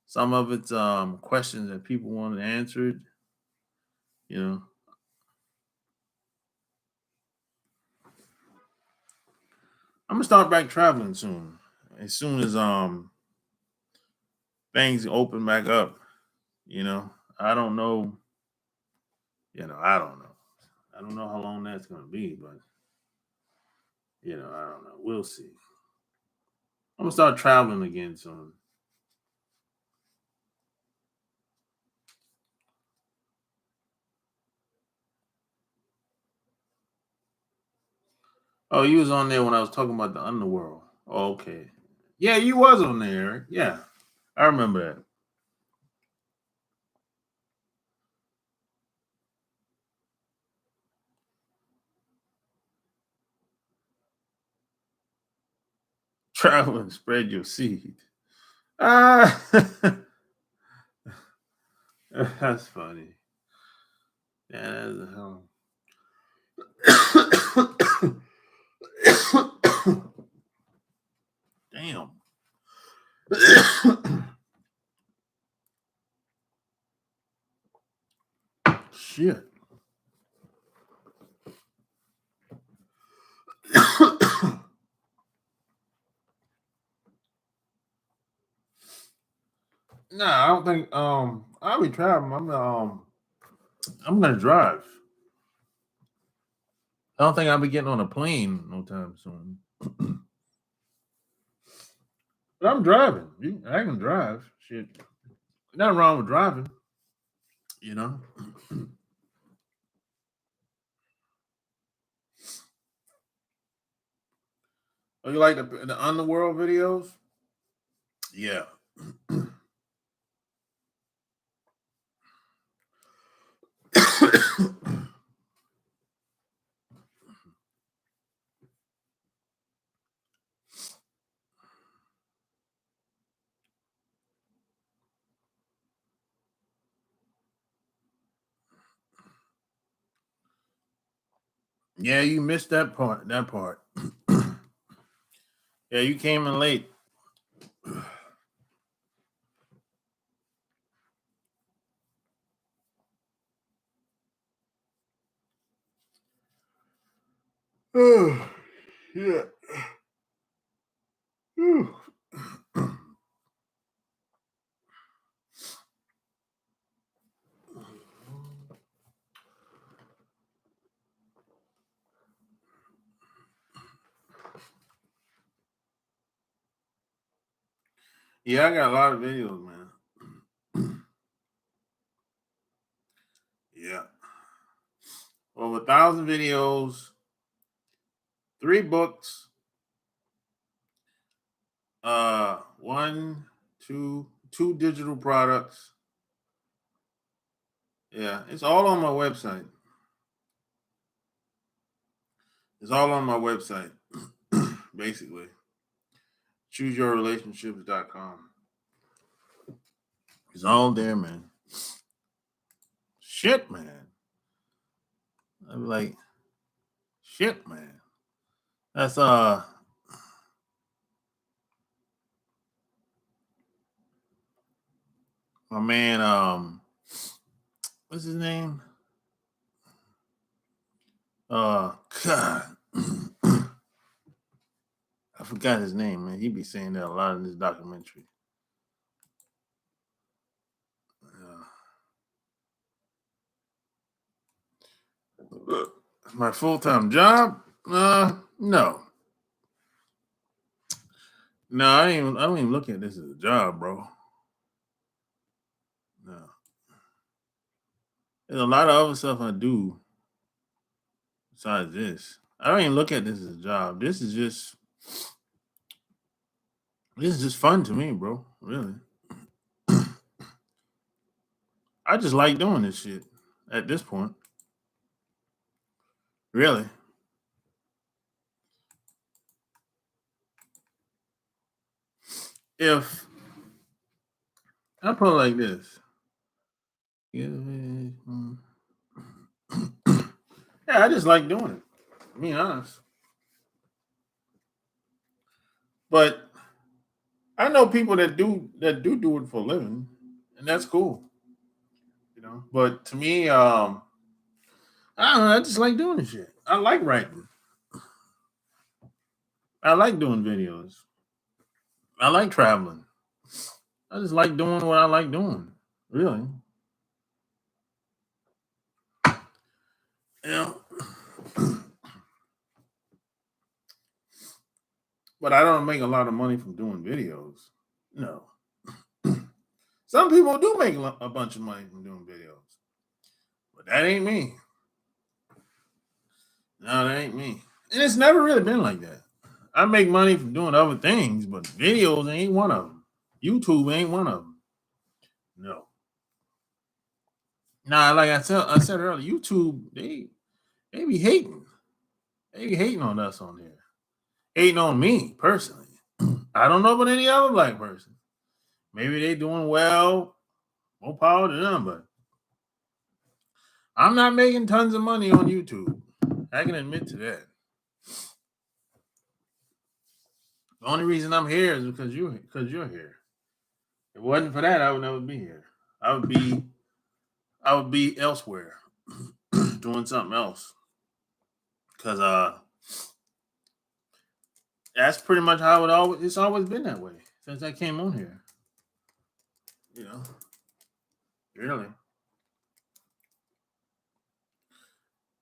Some of it's questions that people wanted answered. You know, I'm gonna start back traveling soon. As soon as things open back up. You know, I don't know. I don't know. I don't know how long that's gonna be, but I don't know. We'll see. I'm gonna start traveling again soon. Oh, you was on there when I was talking about the underworld. Oh, okay. Yeah, you was on there, Eric. Yeah, I remember that. Travel and spread your seed. Ah, that's funny. Yeah, damn. Shit. No, I don't think I'll be traveling. I'm gonna drive. I don't think I'll be getting on a plane no time soon. But I'm driving. I can drive. Shit. Nothing wrong with driving, you know. Oh, you like the underworld videos? Yeah. Yeah, you missed that part. That part. Yeah, you came in late. Oh, yeah. Yeah, I got a lot of videos, man. Yeah. Over 1,000 videos, 3 books, one, two digital products. Yeah, it's all on my website. It's all on my website, basically. ChooseYourRelationships.com. It's all there, man. Shit, man. I'm like, shit, man. That's my man, what's his name? God. I forgot his name, man. He be saying that a lot in this documentary. My full-time job? No. No, I don't even look at this as a job, bro. No. There's a lot of other stuff I do besides this. I don't even look at this as a job. This is just fun to me, bro. Really. I just like doing this shit at this point. Really. If I put it like this. Yeah, I just like doing it. To be honest. But I know people that do it for a living, and that's cool. But to me, I don't know. I just like doing this shit. I like writing. I like doing videos. I like traveling. I just like doing what I like doing. Really. Yeah. But I don't make a lot of money from doing videos. No. Some people do make a bunch of money from doing videos. But that ain't me. No, that ain't me. And it's never really been like that. I make money from doing other things, but videos ain't one of them. YouTube ain't one of them. No. Nah, like I said earlier, YouTube, they be hating. They be hating on us on here. Hating on me personally. I don't know about any other black person. Maybe they doing well, more power to them, but I'm not making tons of money on YouTube. I can admit to that. The only reason I'm here is because you're here. If it wasn't for that, I would never be here. I would be elsewhere doing something else. Cause that's pretty much how it's always been that way since I came on here. You know, really.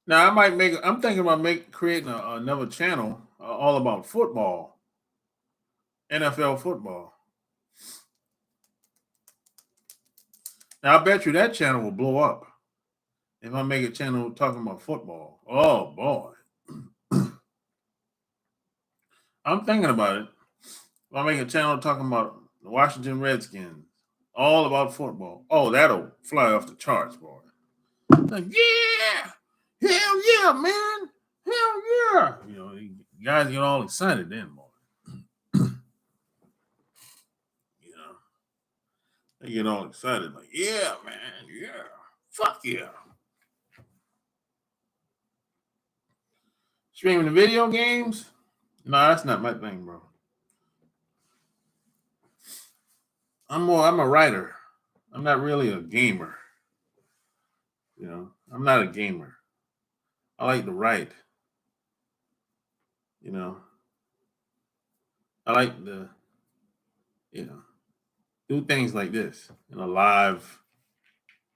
Now I'm thinking about creating another channel all about football NFL football. Now I bet you that channel will blow up if I make a channel talking about football. Oh boy. I'm thinking about it. If I make a channel talking about the Washington Redskins, all about football. Oh, that'll fly off the charts, boy. Like, yeah, hell yeah, man, hell yeah. You know, guys get all excited then, boy. You know, they get all excited, like, yeah, man, yeah, fuck yeah. Streaming the video games? No, that's not my thing, bro. I'm a writer. I'm not really a gamer. You know, I'm not a gamer. I like to write. You know, I like to, you know, do things like this in a live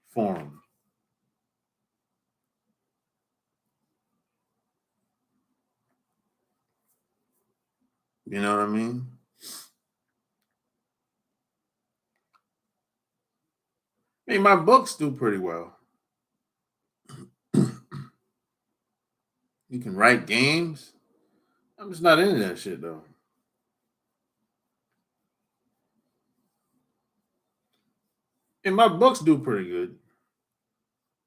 forum. You know what I mean? I mean, my books do pretty well. You can write games. I'm just not into that shit though. And my books do pretty good,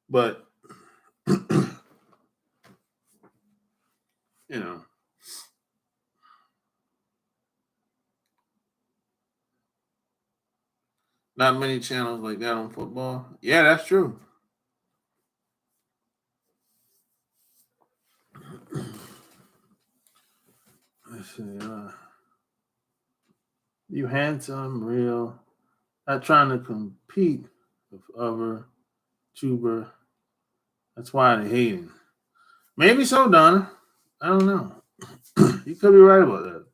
but you know, not many channels like that on football. Yeah, that's true. Let's see. You handsome, real, not trying to compete with other tuber. That's why they hating. Maybe so, Donna. I don't know. You could be right about that.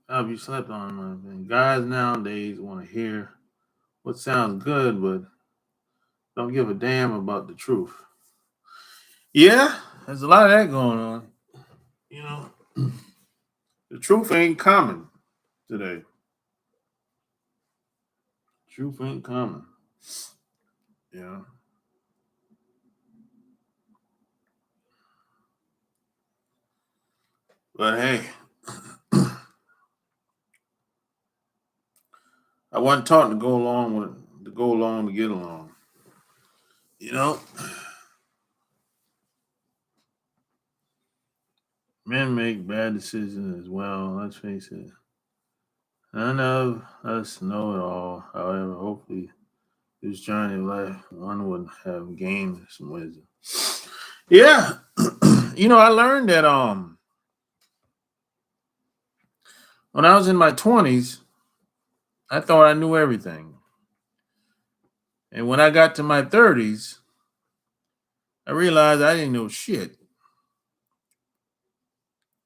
I'll be slept on, my man. Guys nowadays want to hear what sounds good, but don't give a damn about the truth. Yeah, there's a lot of that going on. You know, the truth ain't common today. Truth ain't common. Yeah. But hey, I wasn't taught to go along to get along. You know, men make bad decisions as well. Let's face it. None of us know it all. However, hopefully, this journey of life, one would have gained some wisdom. Yeah, you know, I learned that when I was in my 20s, I thought I knew everything, and when I got to my 30s, I realized I didn't know shit.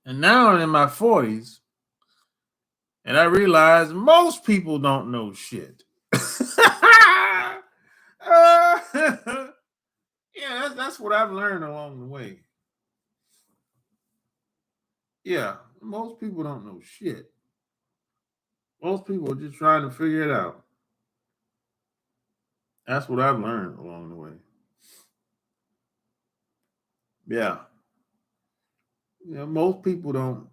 And now I'm in my 40s, and I realize most people don't know shit. Yeah, that's what I've learned along the way. Yeah, most people don't know shit. Most people are just trying to figure it out. That's what I've learned along the way. Yeah. Most people don't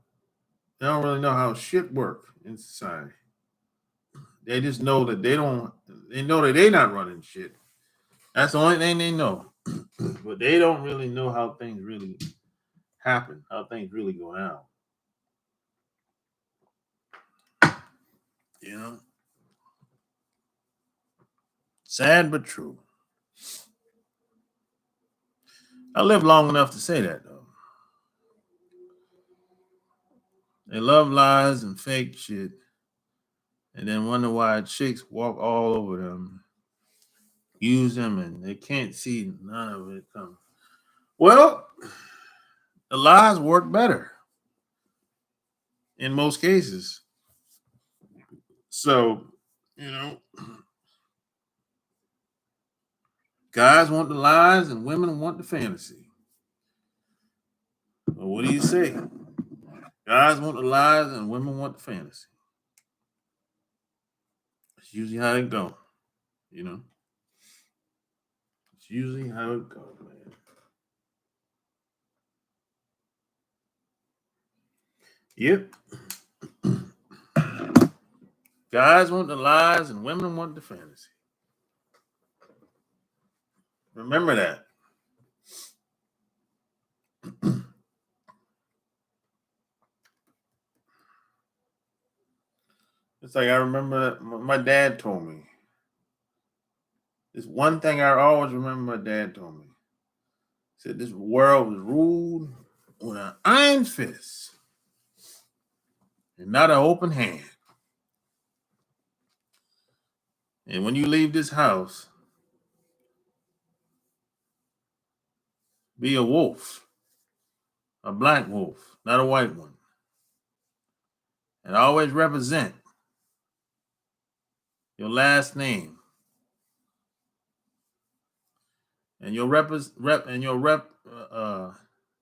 really know how shit work in society. They just know that they know that they're not running shit. That's the only thing they know. But they don't really know how things really happen, how things really go down. You know? Sad but true. I lived long enough to say that though. They love lies and fake shit and then wonder why chicks walk all over them, use them, and they can't see none of it coming. Well, the lies work better in most cases. So, you know, guys want the lies and women want the fantasy. Well, what do you say? Guys want the lies and women want the fantasy. It's usually how it go, you know. It's usually how it goes, man. Yep. Guys want the lies and women want the fantasy. Remember that. It's like I remember my dad told me. It's one thing I always remember my dad told me. He said this world was ruled with an iron fist and not an open hand. And when you leave this house, be a wolf, a black wolf, not a white one. And always represent your last name and your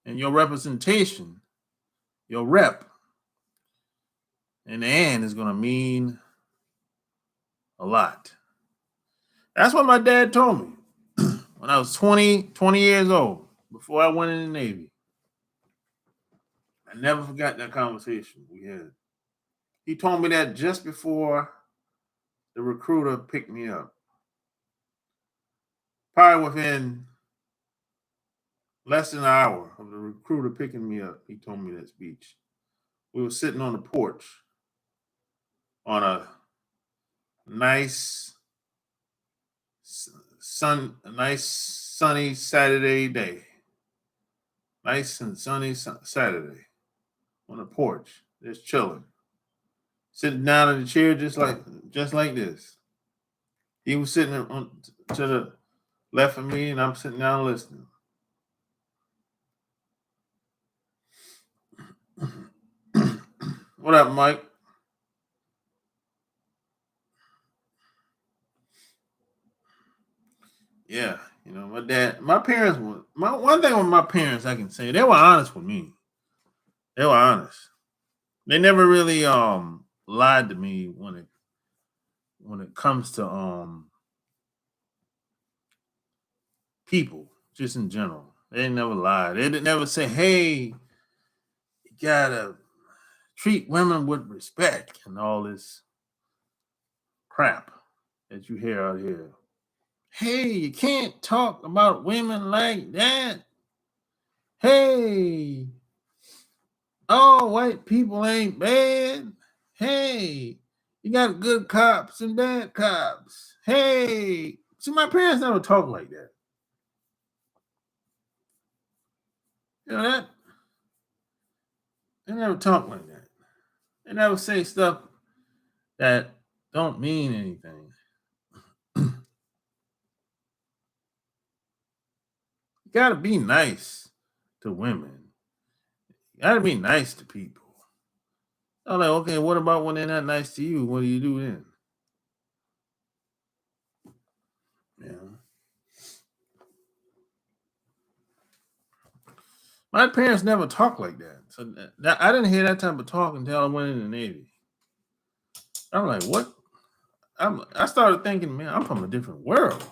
and your representation, your rep. In the end, is going to mean a lot. That's what my dad told me when I was 20 years old, before I went in the Navy. I never forgot that conversation we had. He told me that just before the recruiter picked me up. Probably within less than an hour of the recruiter picking me up, he told me that speech. We were sitting on the porch on a nice sunny Saturday day. Nice and sunny Saturday on the porch, just chilling, sitting down in the chair just like this. He was sitting on to the left of me, and I'm sitting down listening. What up, Mike? Yeah, my parents were one thing with my parents I can say, they were honest with me. They were honest. They never really lied to me when it comes to people, just in general. They never lied. They didn't never say, "Hey, you gotta treat women with respect," and all this crap that you hear out here. Hey, you can't talk about women like that. Hey, all white people ain't bad. Hey, you got good cops and bad cops. Hey, see, my parents never talk like that. You know that? They never talk like that. They never say stuff that don't mean anything. You gotta be nice to women. You gotta be nice to people. I'm like, okay, what about when they're not nice to you? What do you do then? Yeah. My parents never talk like that. So I didn't hear that type of talk until I went in the Navy. I'm like, what? I started thinking, man, I'm from a different world.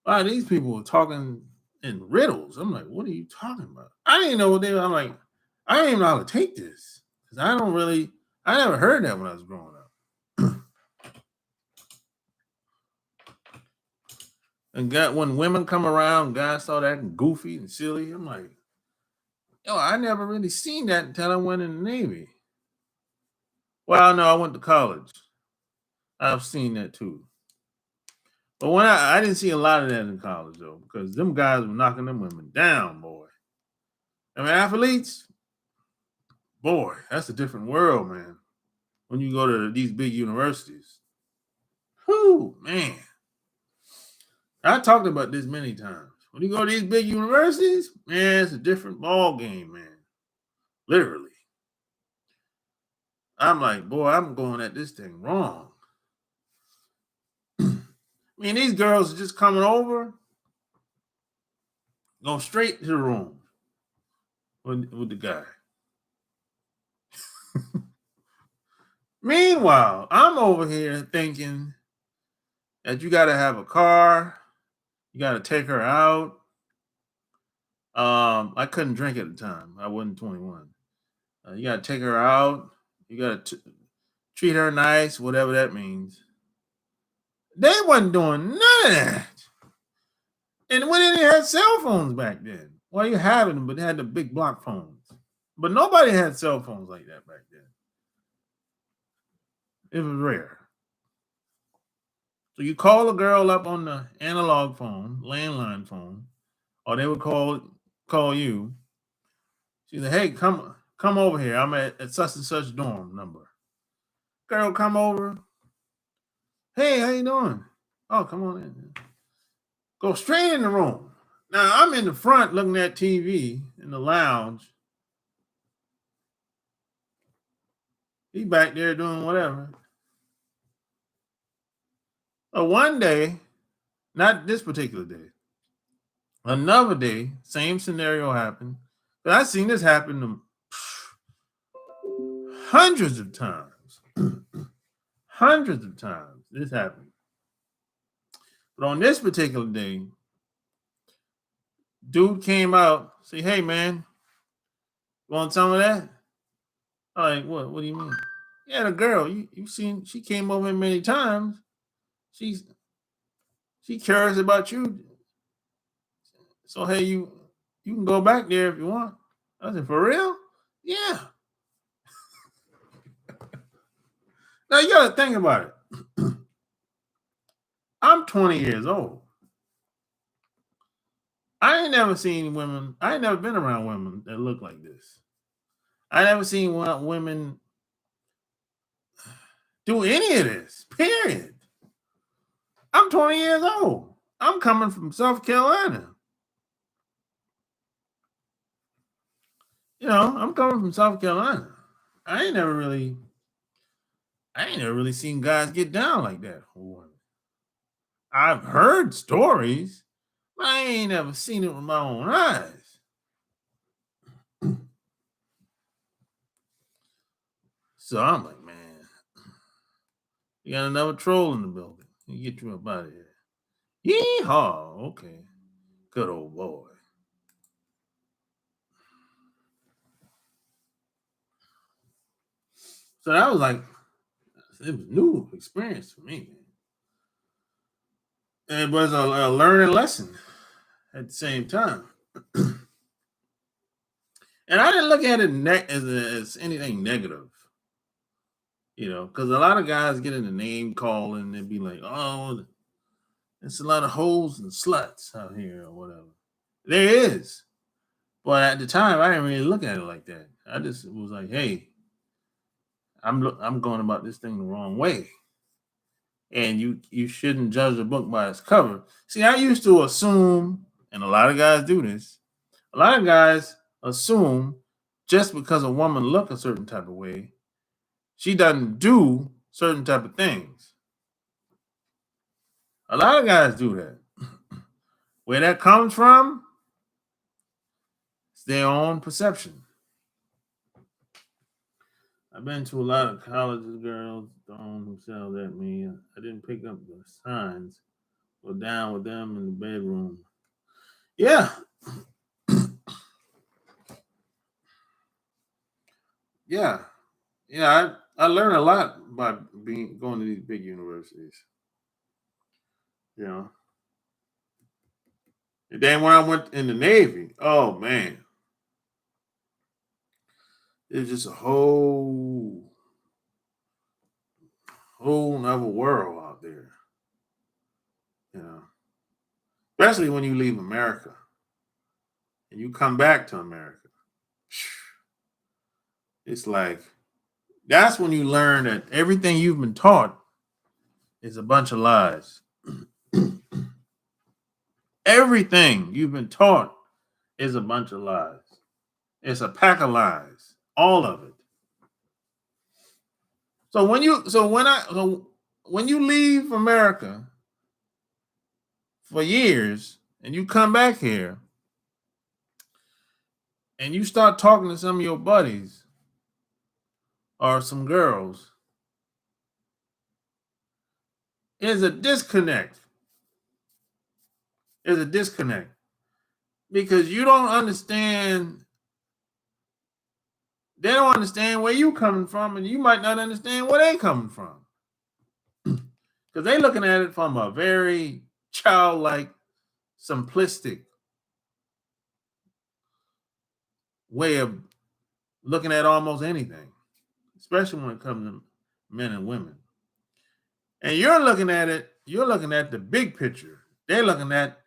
Why these people were talking in riddles? I'm like, what are you talking about? I didn't know what they were. I'm like, I didn't even know how to take this. Because I never heard that when I was growing up. And when women come around, guys start acting goofy and silly. I'm like, yo, I never really seen that until I went in the Navy. Well, no, I went to college. I've seen that too. But when I didn't see a lot of that in college though, because them guys were knocking them women down, boy. I mean, athletes, boy, that's a different world, man. When you go to these big universities, whoo, man. I talked about this many times. When you go to these big universities, man, it's a different ball game, man. Literally. I'm like, boy, I'm going at this thing wrong. I mean, these girls are just coming over, go straight to the room with the guy. Meanwhile, I'm over here thinking that you got to have a car, you got to take her out. I couldn't drink at the time. I wasn't 21. You got to take her out. You got to treat her nice, whatever that means. They wasn't doing none of that. And we didn't have cell phones back then. Well, you had them, but they had the big block phones. But nobody had cell phones like that back then. It was rare. So you call a girl up on the analog phone, landline phone, or they would call you. She said, "Hey, come over here. I'm at such and such dorm number." Girl, come over. "Hey, how you doing?" "Oh, come on in." Go straight in the room. Now I'm in the front looking at TV in the lounge. He back there doing whatever. So one day, not this particular day, another day, same scenario happened. But I've seen this happen hundreds of times. Hundreds of times this happened. But on this particular day, dude came out, say, "Hey man, you want some of that?" I'm like, what do you mean? Yeah, the girl, you seen, she came over many times. She cares about you. So hey, you can go back there if you want. I said, "For real?" "Yeah." Now you gotta think about it. I'm 20 years old. I ain't never seen women. I ain't never been around women that look like this. I never seen women do any of this. Period. I'm 20 years old. I'm coming from South Carolina. I'm coming from South Carolina. I ain't never really seen guys get down like that. I've heard stories, but I ain't never seen it with my own eyes. So I'm like, man, you got another troll in the building. You get you up out of here. Yeehaw. Okay. Good old boy. So that was like, it was a new experience for me, man. It was a learning lesson at the same time. And I didn't look at it as anything negative, because a lot of guys get into name calling and be like, "Oh, there's a lot of hoes and sluts out here," or whatever. There is. But at the time, I didn't really look at it like that. I just was like, "Hey, I'm going about this thing the wrong way, and you shouldn't judge a book by its cover." See, I used to assume, and a lot of guys do this. A lot of guys assume just because a woman look a certain type of way, she doesn't do certain type of things. A lot of guys do that. Where that comes from, it's their own perception. I've been to a lot of colleges, girls throwing themselves at me. I didn't pick up the signs. Or down with them in the bedroom. Yeah. Yeah. Yeah. I learned a lot by going to these big universities. You know. And then when I went in the Navy, oh man. It was just a whole nother world out there. You know. Especially when you leave America and you come back to America. It's like that's when you learn that everything you've been taught is a bunch of lies. Everything you've been taught is a bunch of lies. It's a pack of lies. All of it. So when you leave America for years and you come back here, and you start talking to some of your buddies or some girls, there's a disconnect. There's a disconnect because you don't understand. They don't understand where you coming from, and you might not understand where they coming from because they looking at it from a very childlike, simplistic way of looking at almost anything, especially when it comes to men and women. And you're looking at it, you're looking at the big picture. They're looking at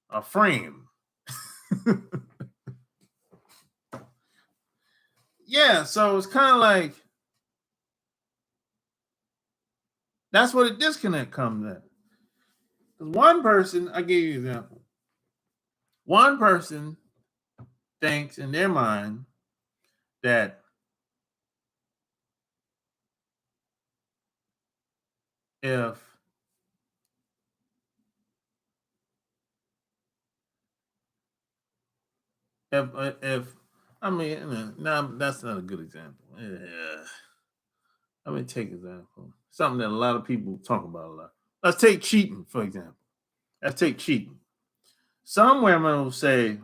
a frame. Yeah, so it's kind of like that's where the disconnect comes in. Because one person, I give you an example. One person thinks in their mind that if if I mean, no, that's not a good example. Yeah. Let me take an example. Something that a lot of people talk about a lot. Let's take cheating, for example. Let's take cheating. Some women will say,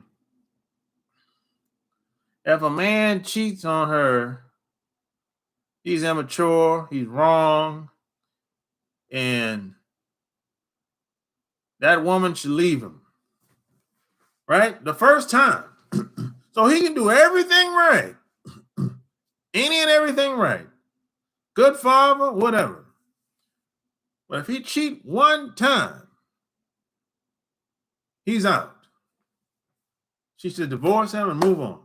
if a man cheats on her, he's immature, he's wrong, and that woman should leave him. Right? The first time. So he can do everything right. Any and everything right. Good father, whatever. But if he cheat one time, he's out. She should divorce him and move on.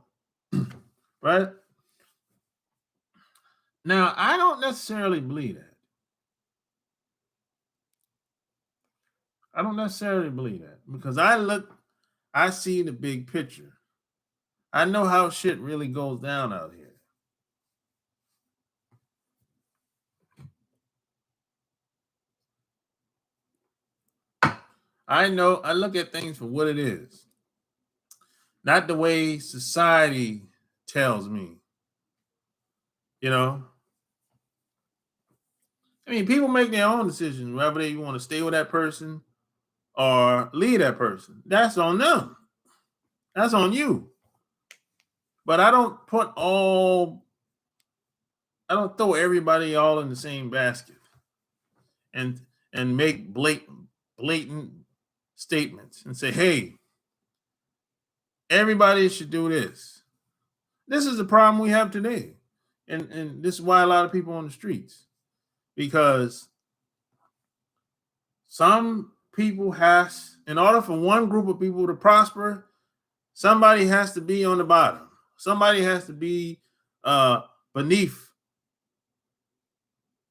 Right? Now, I don't necessarily believe that. I don't necessarily believe that because I see the big picture. I know how shit really goes down out here. I know, I look at things for what it is, not the way society tells me. You know, I mean, people make their own decisions whether they want to stay with that person or leave that person. That's on them. That's on you. But I don't throw everybody all in the same basket and make blatant statements and say, hey, everybody should do this. This is the problem we have today. And this is why a lot of people on the streets. Because some people in order for one group of people to prosper, somebody has to be on the bottom. Somebody has to be beneath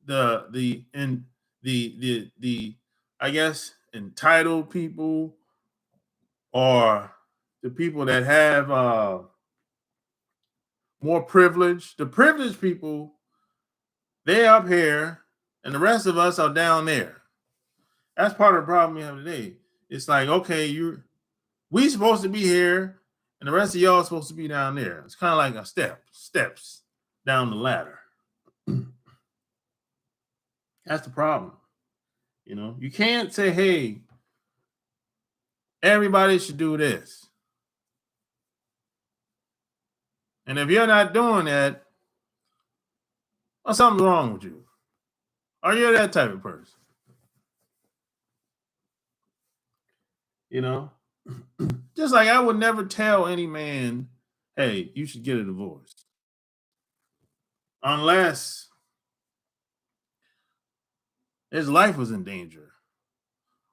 the I guess entitled people or the people that have more privilege. The privileged people, they're up here, and the rest of us are down there. That's part of the problem we have today. It's like, okay, we supposed to be here, and the rest of y'all are supposed to be down there. It's kind of like a steps down the ladder. That's the problem. You know, you can't say, hey, everybody should do this. And if you're not doing that, well, something's wrong with you. Or you're that type of person. You know? Just like I would never tell any man, hey, you should get a divorce. Unless his life was in danger.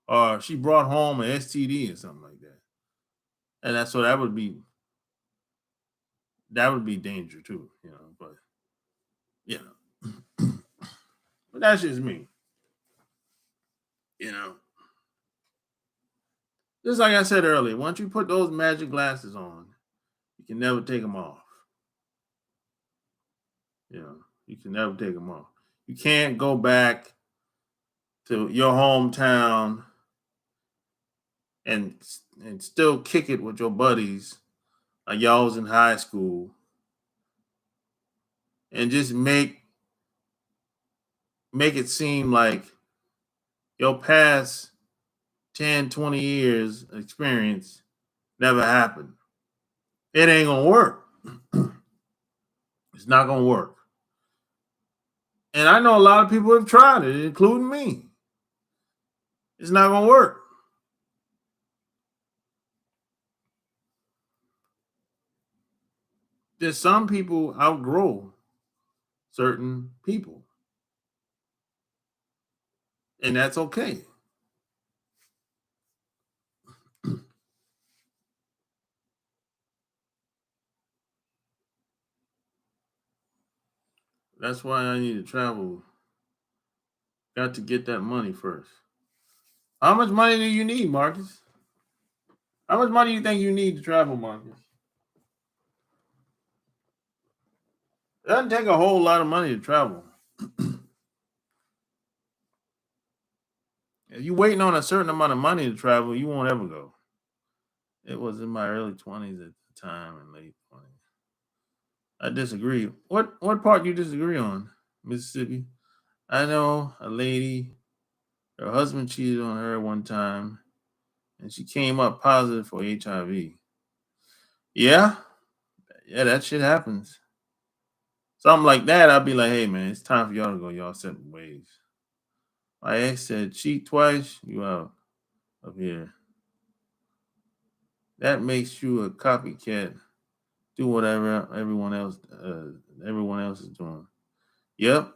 Or she brought home an STD or something like that. And that's what that would be danger too, you know, but you know. But that's just me. You know. Just like I said earlier, once you put those magic glasses on, you can never take them off. You know, you can never take them off. You can't go back to your hometown and still kick it with your buddies like y'all was in high school, and just make it seem like your past 10, 20 years experience never happened. It ain't gonna work. It's not gonna work. And I know a lot of people have tried it, including me. It's not gonna work. There's some people outgrow certain people, and that's okay. That's why I need to travel. Got to get that money first. How much money do you need, Marcus? How much money do you think you need to travel, Marcus? It doesn't take a whole lot of money to travel. If you're waiting on a certain amount of money to travel, you won't ever go. It was in my early 20s at the time and late 20s. I disagree. What part you disagree on, Mississippi? I know a lady, her husband cheated on her one time, and she came up positive for HIV. Yeah, yeah, that shit happens. Something like that, I'd be like, hey man, it's time for y'all to go y'all separate ways. My ex said cheat twice, you out of here. That makes you a copycat. Do whatever everyone else is doing. Yep.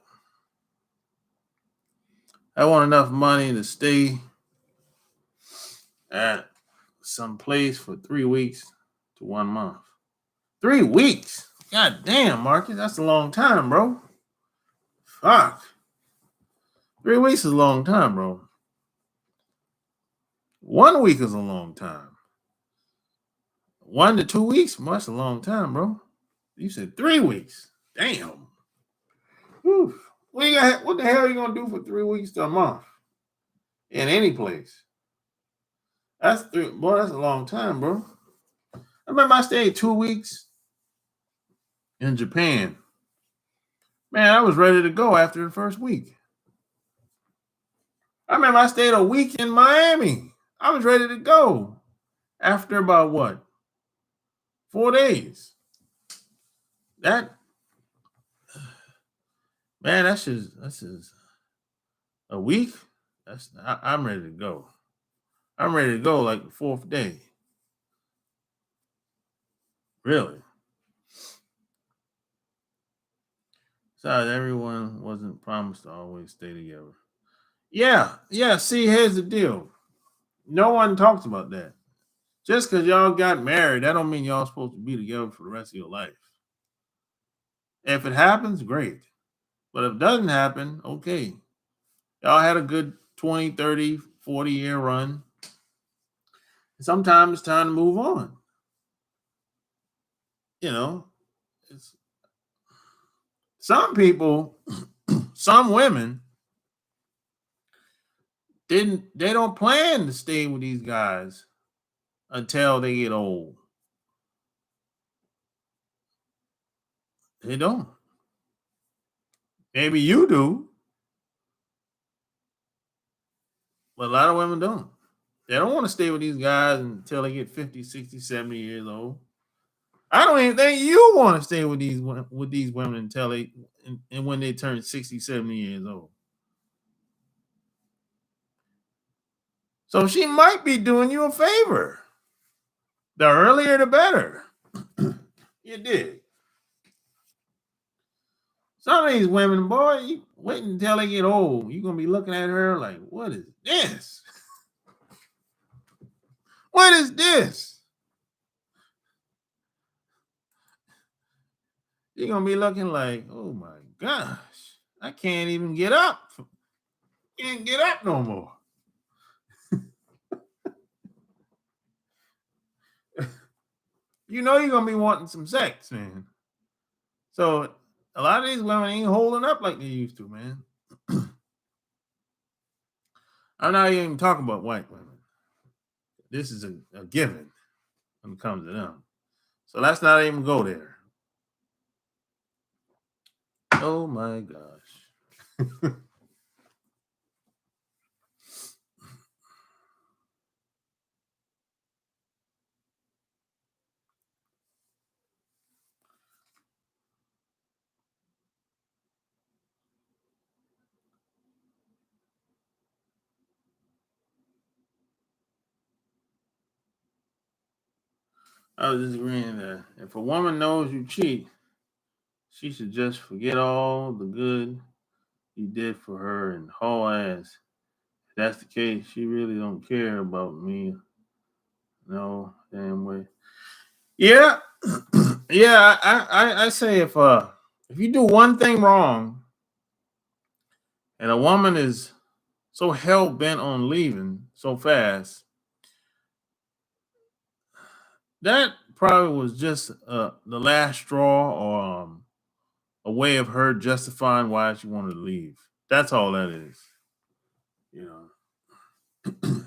I want enough money to stay at some place for 3 weeks to 1 month. 3 weeks? God damn, Marcus, that's a long time, bro. Fuck. 3 weeks is a long time, bro. 1 week is a long time. 1 to 2 weeks, that's a long time, bro. You said 3 weeks. Damn. Whew. What the hell are you gonna do for 3 weeks to a month? In any place. That's that's a long time, bro. I remember I stayed 2 weeks in Japan. Man, I was ready to go after the first week. I remember I stayed a week in Miami. I was ready to go after about what? 4 days. That man, that's just a week. I'm ready to go. I'm ready to go like the fourth day. Really. Besides, everyone wasn't promised to always stay together. Yeah. See, here's the deal. No one talks about that. Just because y'all got married, that don't mean y'all supposed to be together for the rest of your life. If it happens, great. But if it doesn't happen, okay. Y'all had a good 20, 30, 40-year run. Sometimes it's time to move on. You know, some people, some women they don't plan to stay with these guys until they get old. They don't. Maybe you do, but a lot of women don't. They don't want to stay with these guys until they get 50, 60, 70 years old. I don't even think you want to stay with these women until they and when they turn 60, 70 years old. So she might be doing you a favor. The earlier the better. You did. Some of these women, boy, you wait until they get old. You're gonna be looking at her like, what is this? What is this? You're gonna be looking like, oh my gosh, I can't even get up. Can't get up no more. You know you're gonna be wanting some sex, man. So a lot of these women ain't holding up like they used to, man. I'm not even talking about white women. This is a given when it comes to them. So let's not even go there. Oh my gosh. I was just agreeing that if a woman knows you cheat, she should just forget all the good you did for her and haul ass. If that's the case, she really don't care about me. No damn way. Yeah, yeah. I say if you do one thing wrong and a woman is so hell bent on leaving so fast, that probably was just the last straw or a way of her justifying why she wanted to leave. That's all that is. You know, because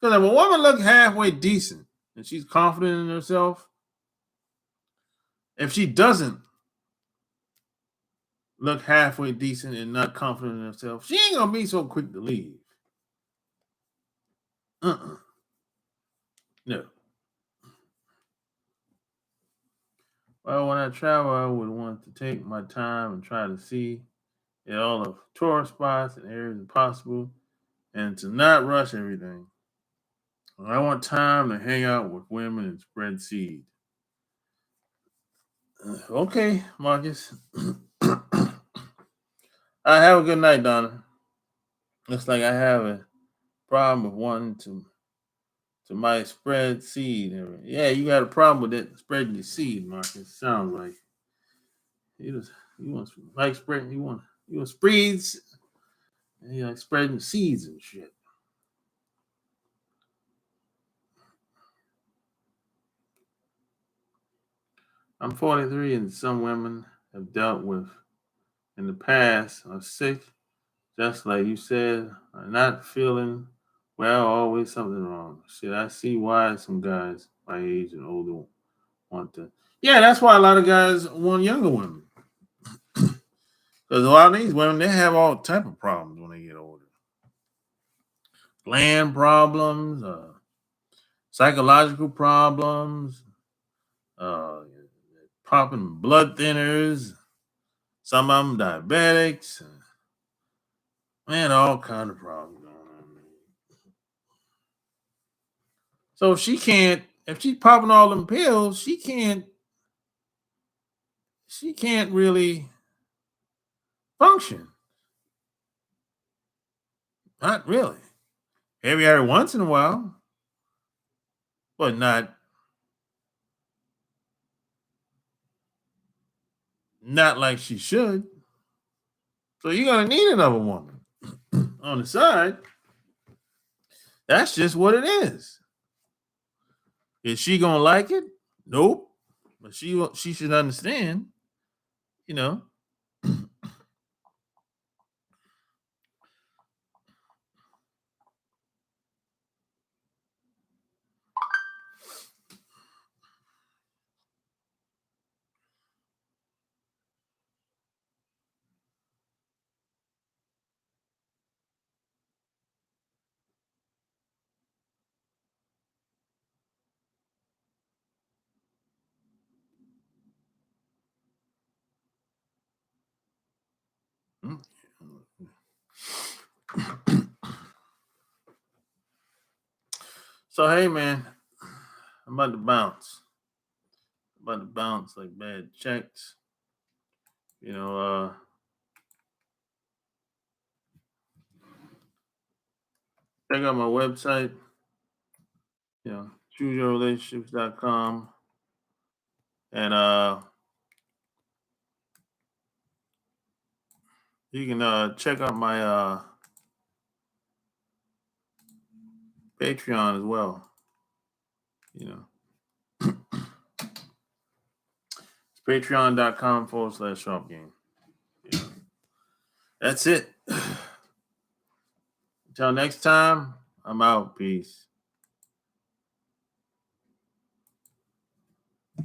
if a woman looks halfway decent and she's confident in herself, if she doesn't look halfway decent and not confident in herself, she ain't gonna be so quick to leave. No. Well, when I travel, I would want to take my time and try to see all the tourist spots and areas possible, and to not rush everything. I want time to hang out with women and spread seed. Okay, Marcus. I have a good night, Donna. Looks like I have a problem with wanting to my spread seed. Yeah, you got a problem with it spreading your seed, Marcus. Sounds like you want like spreading you want spreads. You like spreading seeds and shit. I'm 43, and some women have dealt with in the past are sick, just like you said, are not feeling well, always something wrong. Shit, I see why some guys my age and older want to. Yeah, that's why a lot of guys want younger women. Because a lot of these women, they have all type of problems when they get older. Gland problems, psychological problems, uh, popping blood thinners, some of them diabetics, man, all kind of problems going on. Man. So if she's popping all them pills, she can't really function. Not really. Maybe every once in a while, but not like she should. So you're gonna need another woman on the side. That's just what it is. Is she gonna like it? Nope. But she should understand, you know. So hey man, I'm about to bounce. I'm about to bounce like bad checks. You know, check out my website, chooseyourrelationships.com. And you can check out my Patreon as well. You know, it's patreon.com/sharp game. You know, that's it. Until next time, I'm out. Peace.